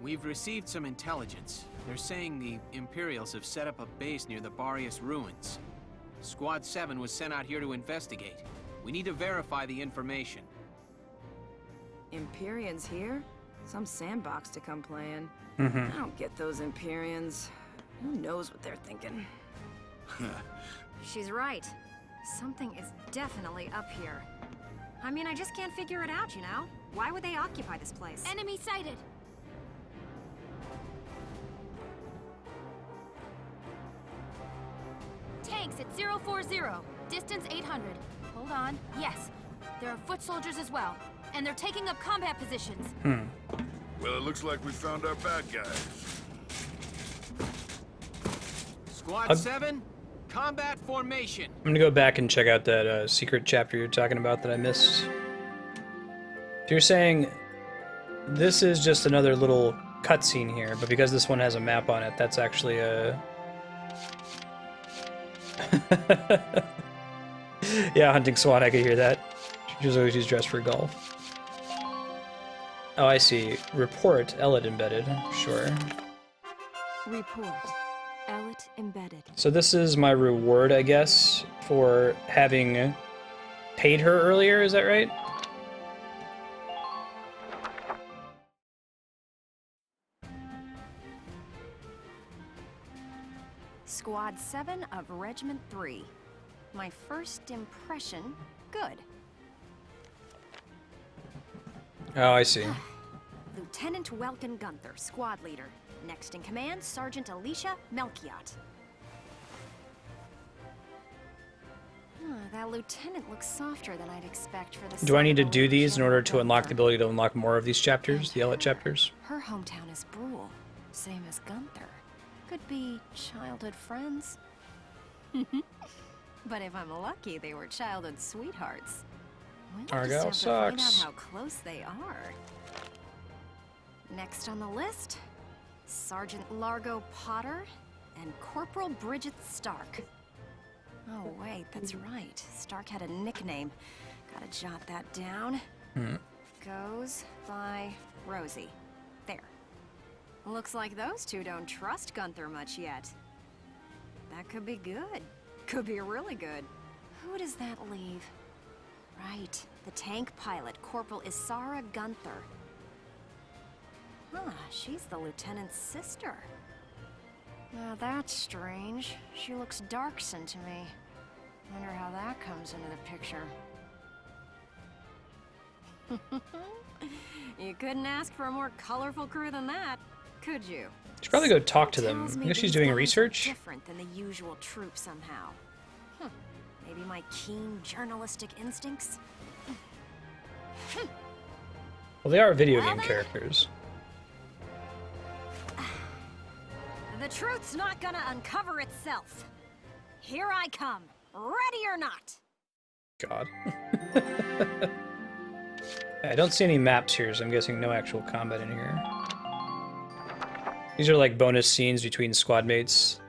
We've received some intelligence. They're saying the Imperials have set up a base near the Barrius ruins. Squad 7 was sent out here to investigate. We need to verify the information. Imperians here? Some sandbox to come playing. I don't get those Imperians. Who knows what they're thinking? She's right. Something is definitely up here. I mean, I just can't figure it out, you know? Why would they occupy this place? Enemy sighted. Tanks at 040. Distance 800. Hold on. Yes, there are foot soldiers as well, and they're taking up combat positions. Well, it looks like we found our bad guys. Squad 7, combat formation. I'm gonna go back and check out that secret chapter you're talking about that I missed. So you're saying this is just another little cutscene here, but because this one has a map on it, that's actually a... Yeah, hunting swan, I could hear that. She's always dressed for golf. Oh, I see. Report, Ellet embedded. Sure. Report. Ellet embedded. So this is my reward, I guess, for having paid her earlier, is that right? Squad 7 of Regiment 3. My first impression, good. Oh, I see. Lieutenant Welkin Gunther, squad leader. Next in command, Sergeant Alicia Melchiot. That lieutenant looks softer than I'd expect for the... Do I need to do these in order to unlock the ability to unlock more of these chapters, the Ellet chapters? Her hometown is Brule, same as Gunther. Could be childhood friends. But if I'm lucky, they were childhood sweethearts. We'll Argyle just have to sucks. find out how close they are. Next on the list, Sergeant Largo Potter and Corporal Bridget Stark. Oh wait, that's right. Stark had a nickname. Gotta jot that down. Goes by Rosie. There. Looks like those two don't trust Gunther much yet. That could be good. Could be really good. Who does that leave? Right, the tank pilot, Corporal Isara Gunther. Huh, she's the lieutenant's sister. Now that's strange. She looks dark-skinned to me. Wonder how that comes into the picture. You couldn't ask for a more colorful crew than that, could you? Should probably go talk to them. I guess she's doing research. Different than the usual troop somehow. Maybe my keen journalistic instincts? Well, they are video game characters. The truth's not gonna uncover itself. Here I come, ready or not. God. I don't see any maps here, so I'm guessing no actual combat in here. These are like bonus scenes between squad mates.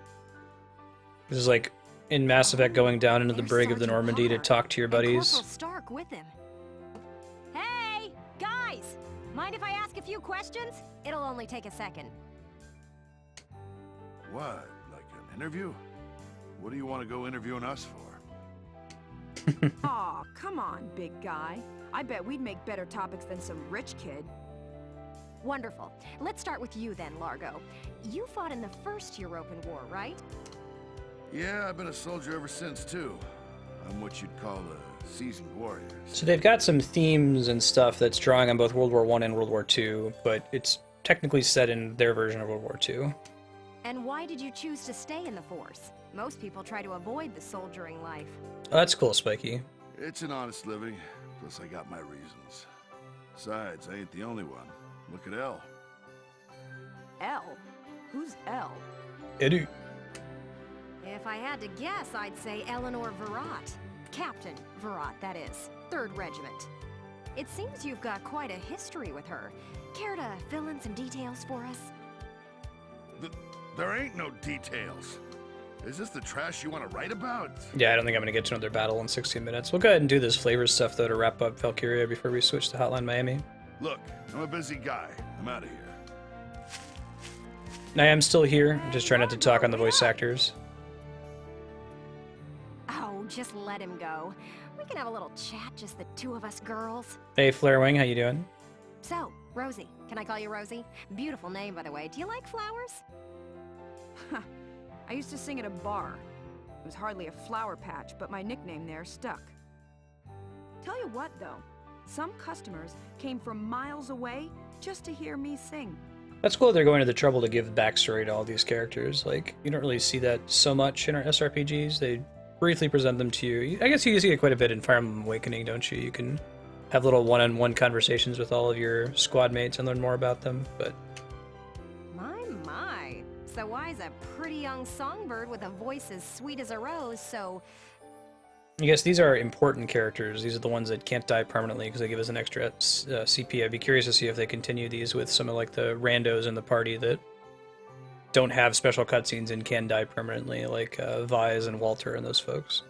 This is like in Mass Effect going down into the brig of the Normandy to talk to your buddies. Corporal Stark with him. Hey, guys! Mind if I ask a few questions? It'll only take a second. What? Like an interview? What do you want to go interviewing us for? Aw, come on, big guy. I bet we'd make better topics than some rich kid. Wonderful. Let's start with you then, Largo. You fought in the First European War, right? Yeah, I've been a soldier ever since, too. I'm what you'd call a seasoned warrior. So they've got some themes and stuff that's drawing on both World War I and World War II, but it's technically set in their version of World War II. And why did you choose to stay in the force? Most people try to avoid the soldiering life. Oh, that's cool, Spiky. It's an honest living, plus I got my reasons. Besides, I ain't the only one. Look at Elle. Elle? Who's Elle? Edu. If I had to guess, I'd say Eleanor Virat. Captain Virat, that is. 3rd Regiment. It seems you've got quite a history with her. Care to fill in some details for us? There ain't no details. Is this the trash you want to write about? Yeah, I don't think I'm going to get to another battle in 16 minutes. We'll go ahead and do this flavor stuff, though, to wrap up Valkyria before we switch to Hotline Miami. Look, I'm a busy guy. I'm out of here. I am still here. I'm just trying not to talk on the voice actors. Oh, just let him go. We can have a little chat, just the two of us girls. Hey, Flarewing, how you doing? So, Rosie. Can I call you Rosie? Beautiful name, by the way. Do you like flowers? I used to sing at a bar. It was hardly a flower patch, but my nickname there stuck. Tell you what, though. Some customers came from miles away just to hear me sing. That's cool that they're going to the trouble to give backstory to all these characters. Like, you don't really see that so much in our SRPGs. They briefly present them to you. I guess you see it quite a bit in Fire Emblem Awakening, don't you? You can have little one-on-one conversations with all of your squad mates and learn more about them, but... My. So why's a pretty young songbird with a voice as sweet as a rose, so... I guess these are important characters. These are the ones that can't die permanently because they give us an extra CP. I'd be curious to see if they continue these with some of like the randos in the party that don't have special cutscenes and can die permanently, like Vise and Walter and those folks.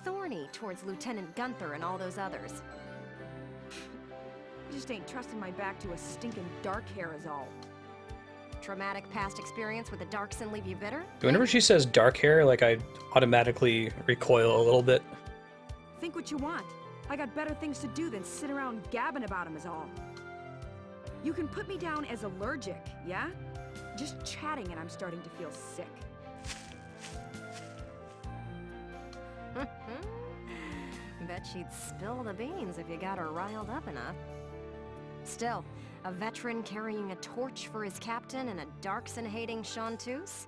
Thorny towards Lieutenant Gunther and all those others. Just ain't trusting my back to a stinking dark hair is all. Traumatic past experience with the Darkson leave you bitter? Whenever she says dark hair, like I automatically recoil a little bit. Think what you want. I got better things to do than sit around gabbing about him is all. You can put me down as allergic, yeah? Just chatting and I'm starting to feel sick. Bet she'd spill the beans if you got her riled up enough. Still, a veteran carrying a torch for his captain and a Darkson-hating chanteuse?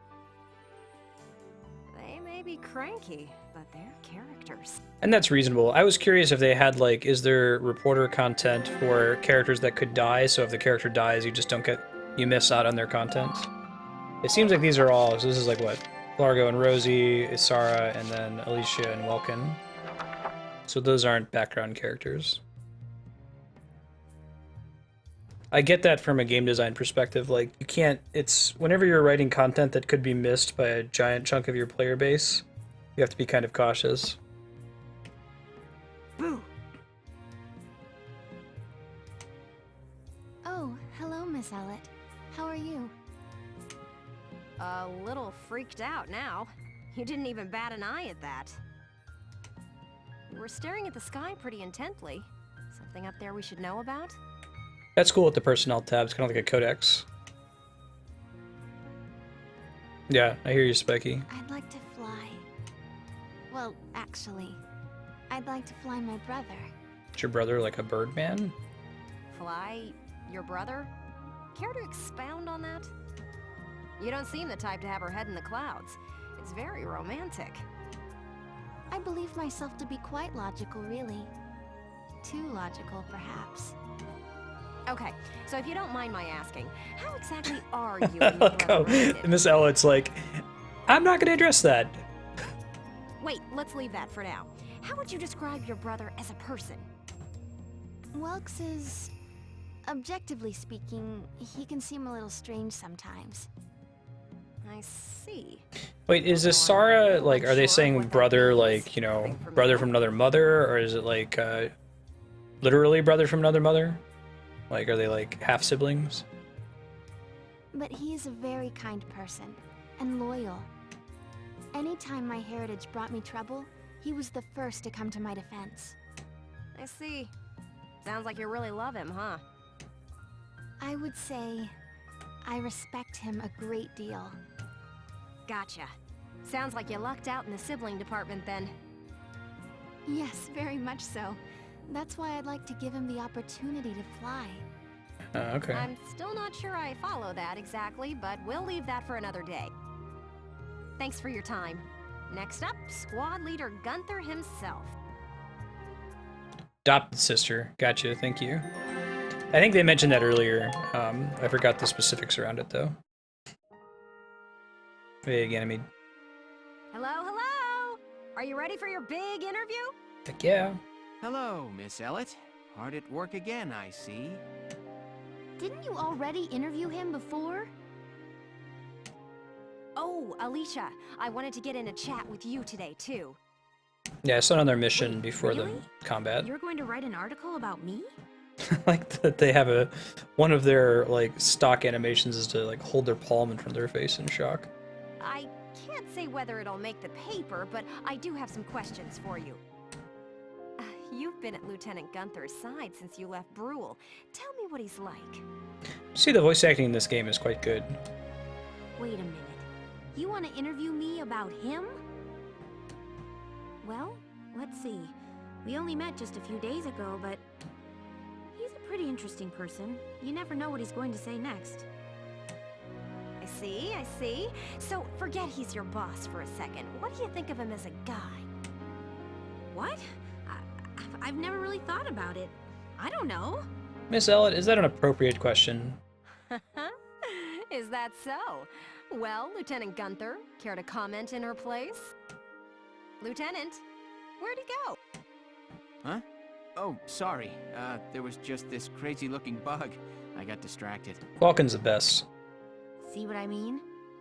They may be cranky, but they're characters. And that's reasonable. I was curious if they had, like, is there reporter content for characters that could die, so if the character dies, you just don't get, you miss out on their content? It seems like these are all, so this is like what? Largo and Rosie, Isara, and then Alicia and Welkin. So those aren't background characters. I get that from a game design perspective, like, you can't, it's, whenever you're writing content that could be missed by a giant chunk of your player base, you have to be kind of cautious. Boo! Oh, hello, Miss Ellet. How are you? A little freaked out now. You didn't even bat an eye at that. You were staring at the sky pretty intently. Something up there we should know about? That's cool with the personnel tab, it's kind of like a codex. Yeah, I hear you, Specky. I'd like to fly. Well, actually, I'd like to fly my brother. Is your brother like a bird man? Fly your brother? Care to expound on that? You don't seem the type to have her head in the clouds. It's very romantic. I believe myself to be quite logical, really. Too logical, perhaps. Okay, so if you don't mind my asking, how exactly are you and your brother related? Miss Ellet's like, I'm not going to address that. Wait, let's leave that for now. How would you describe your brother as a person? Welks is... objectively speaking, he can seem a little strange sometimes. I see. Wait, is Isara, like, are they saying brother, like, you know, brother from another mother, or is it like, literally brother from another mother? Like, are they like half siblings? But he is a very kind person, and loyal. Anytime my heritage brought me trouble, he was the first to come to my defense. I see. Sounds like you really love him, huh? I would say I respect him a great deal. Gotcha. Sounds like you lucked out in the sibling department then. Yes, very much so. That's why I'd like to give him the opportunity to fly. Okay. I'm still not sure I follow that exactly, but we'll leave that for another day. Thanks for your time. Next up, squad leader Gunther himself. Adopted sister. Gotcha, thank you. I think they mentioned that earlier. I forgot the specifics around it, though. Hey, Ganymede. Hello, hello! Are you ready for your big interview? Heck yeah. Hello, Miss Ellet. Hard at work again, I see. Didn't you already interview him before? Oh, Alicia, I wanted to get in a chat with you today, too. Yeah, I saw on their mission before the combat. You're going to write an article about me? Like that they have one of their like stock animations is to like hold their palm in front of their face in shock. I can't say whether it'll make the paper, but I do have some questions for you. You've been at Lieutenant Gunther's side since you left Brule. Tell me what he's like. See, the voice acting in this game is quite good. Wait a minute. You want to interview me about him? Well, let's see. We only met just a few days ago, but he's a pretty interesting person. You never know what he's going to say next. I I see. So, forget he's your boss for a second. What do you think of him as a guy? What? I've never really thought about it. I don't know. Miss Ellet, is that an appropriate question? Is that so? Well, Lieutenant Gunther, care to comment in her place? Lieutenant, where'd he go? Huh? Oh, sorry. There was just this crazy-looking bug. I got distracted. Welkin's the best. See what I mean?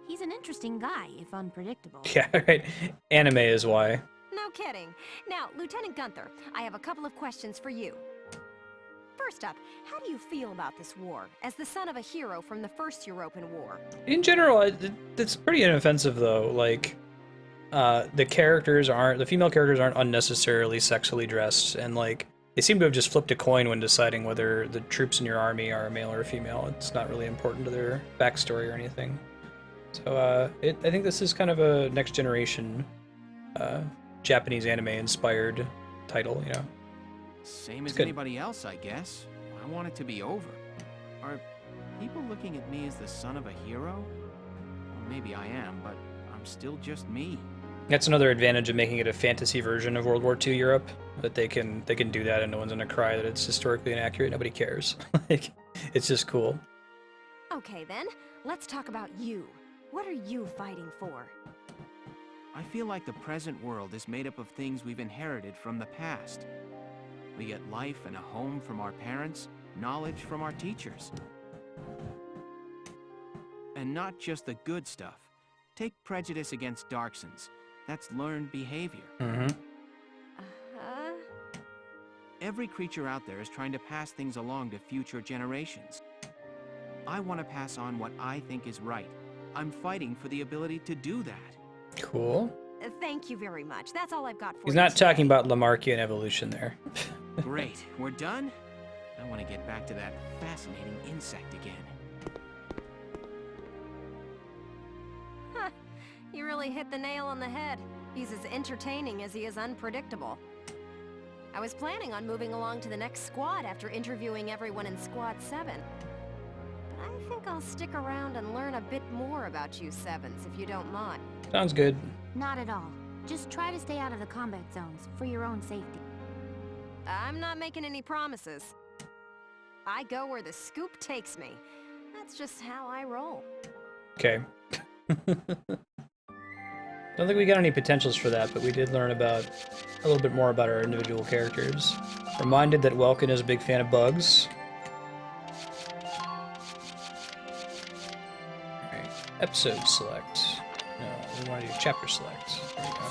He's an interesting guy, if unpredictable. Yeah, right. Anime is why. No kidding. Now, Lieutenant Gunther, I have a couple of questions for you. First up, how do you feel about this war, as the son of a hero from the First European War? In general, it's pretty inoffensive, though. Like, the female characters aren't unnecessarily sexually dressed, and, like, they seem to have just flipped a coin when deciding whether the troops in your army are male or female. It's not really important to their backstory or anything. So, I think this is kind of a next-generation, Japanese anime-inspired title, you know? Same as anybody else, I guess. I want it to be over. Are people looking at me as the son of a hero? Well, maybe I am, but I'm still just me. That's another advantage of making it a fantasy version of World War II Europe, that they can do that and no one's gonna cry that it's historically inaccurate. Nobody cares. Like, it's just cool. Okay then, let's talk about you. What are you fighting for? I feel like the present world is made up of things we've inherited from the past. We get life and a home from our parents, knowledge from our teachers. And not just the good stuff. Take prejudice against Darksons. That's learned behavior. Mm-hmm. Every creature out there is trying to pass things along to future generations. I want to pass on what I think is right. I'm fighting for the ability to do that. Cool. Thank you very much. That's all I've got for you. He's not talking about Lamarckian evolution there. Great. We're done? I want to get back to that fascinating insect again. Huh. You really hit the nail on the head. He's as entertaining as he is unpredictable. I was planning on moving along to the next squad after interviewing everyone in Squad 7. But I think I'll stick around and learn a bit more about you Sevens, if you don't mind. Sounds good. Not at all. Just try to stay out of the combat zones, for your own safety. I'm not making any promises. I go where the scoop takes me. That's just how I roll. Okay. Don't think we got any potentials for that, but we did learn about a little bit more about our individual characters. Reminded that Welkin is a big fan of bugs. Alright, episode select. No, we want to do chapter select. There we go.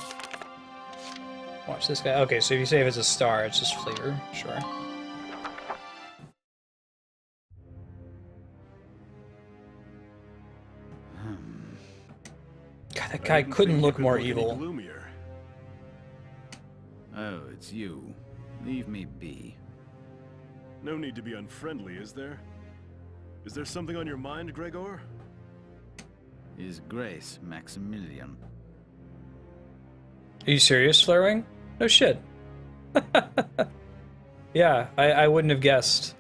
Watch this guy. Okay, so if you save as a star, it's just flavor. Sure. God, that guy couldn't look more evil. Gloomier. Oh, it's you. Leave me be. No need to be unfriendly, is there? Is there something on your mind, Gregor? His Grace, Maximillian. Are you serious, Flurwing? No shit. Yeah, I wouldn't have guessed.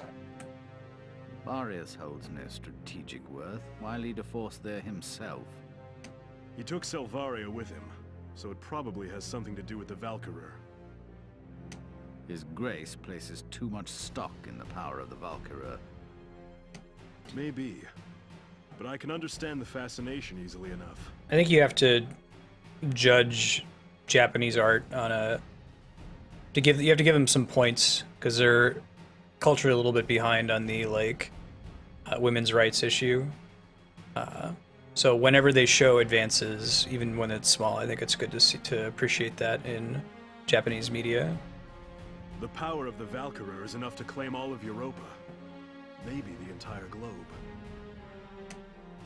Varius holds no strategic worth. Why lead a force there himself? He took Selvaria with him, so it probably has something to do with the Valkyria. His Grace places too much stock in the power of the Valkyria. Maybe, but I can understand the fascination easily enough. I think you have to judge Japanese art on you have to give them some points, because they're culturally a little bit behind on the women's rights issue. So whenever they show advances, even when it's small, I think it's good to appreciate that in Japanese media. The power of the Valkyria is enough to claim all of Europa. Maybe the entire globe.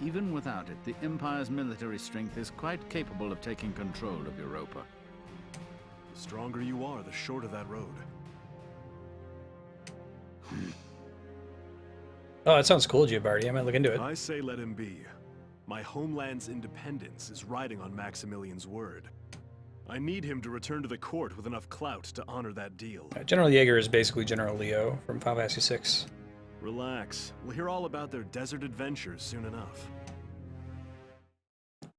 Even without it, the Empire's military strength is quite capable of taking control of Europa. The stronger you are, the shorter that road. Oh, that sounds cool, Giabardi. I might look into it. I say let him be. My homeland's independence is riding on Maximillian's word. I need him to return to the court with enough clout to honor that deal. General Jaeger is basically General Leo from Final Fantasy 6. Relax. We'll hear all about their desert adventures soon enough.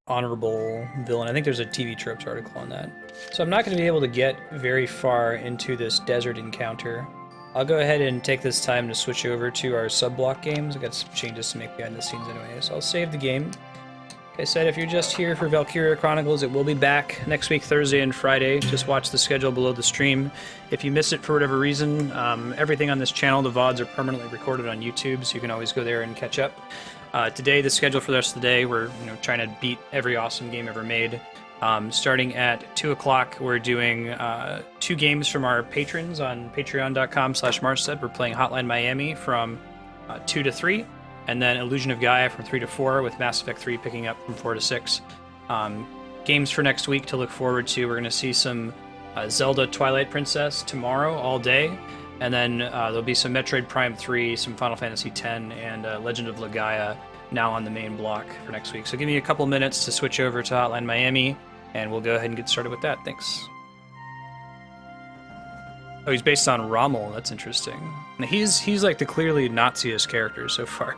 honorable villain. I think there's a TV Tropes article on that. So I'm not going to be able to get very far into this desert encounter. I'll go ahead and take this time to switch over to our sub-block games. I got some changes to make behind the scenes anyway, so I'll save the game. Like I said, if you're just here for Valkyria Chronicles, it will be back next week, Thursday and Friday. Just watch the schedule below the stream. If you miss it for whatever reason, everything on this channel, the VODs, are permanently recorded on YouTube, so you can always go there and catch up. Today, the schedule for the rest of the day, we're trying to beat every awesome game ever made. Starting at 2 o'clock, we're doing 2 games from our patrons on patreon.com/Marstead. We're playing Hotline Miami from 2 to 3, and then Illusion of Gaia from 3 to 4, with Mass Effect 3 picking up from 4 to 6. Games for next week to look forward to. We're going to see some Zelda Twilight Princess tomorrow all day, and then there'll be some Metroid Prime 3, some Final Fantasy X, and Legend of Legaia now on the main block for next week. So give me a couple minutes to switch over to Hotline Miami, and we'll go ahead and get started with that. Thanks. Oh, he's based on Rommel. That's interesting. He's like the clearly Naziest character so far.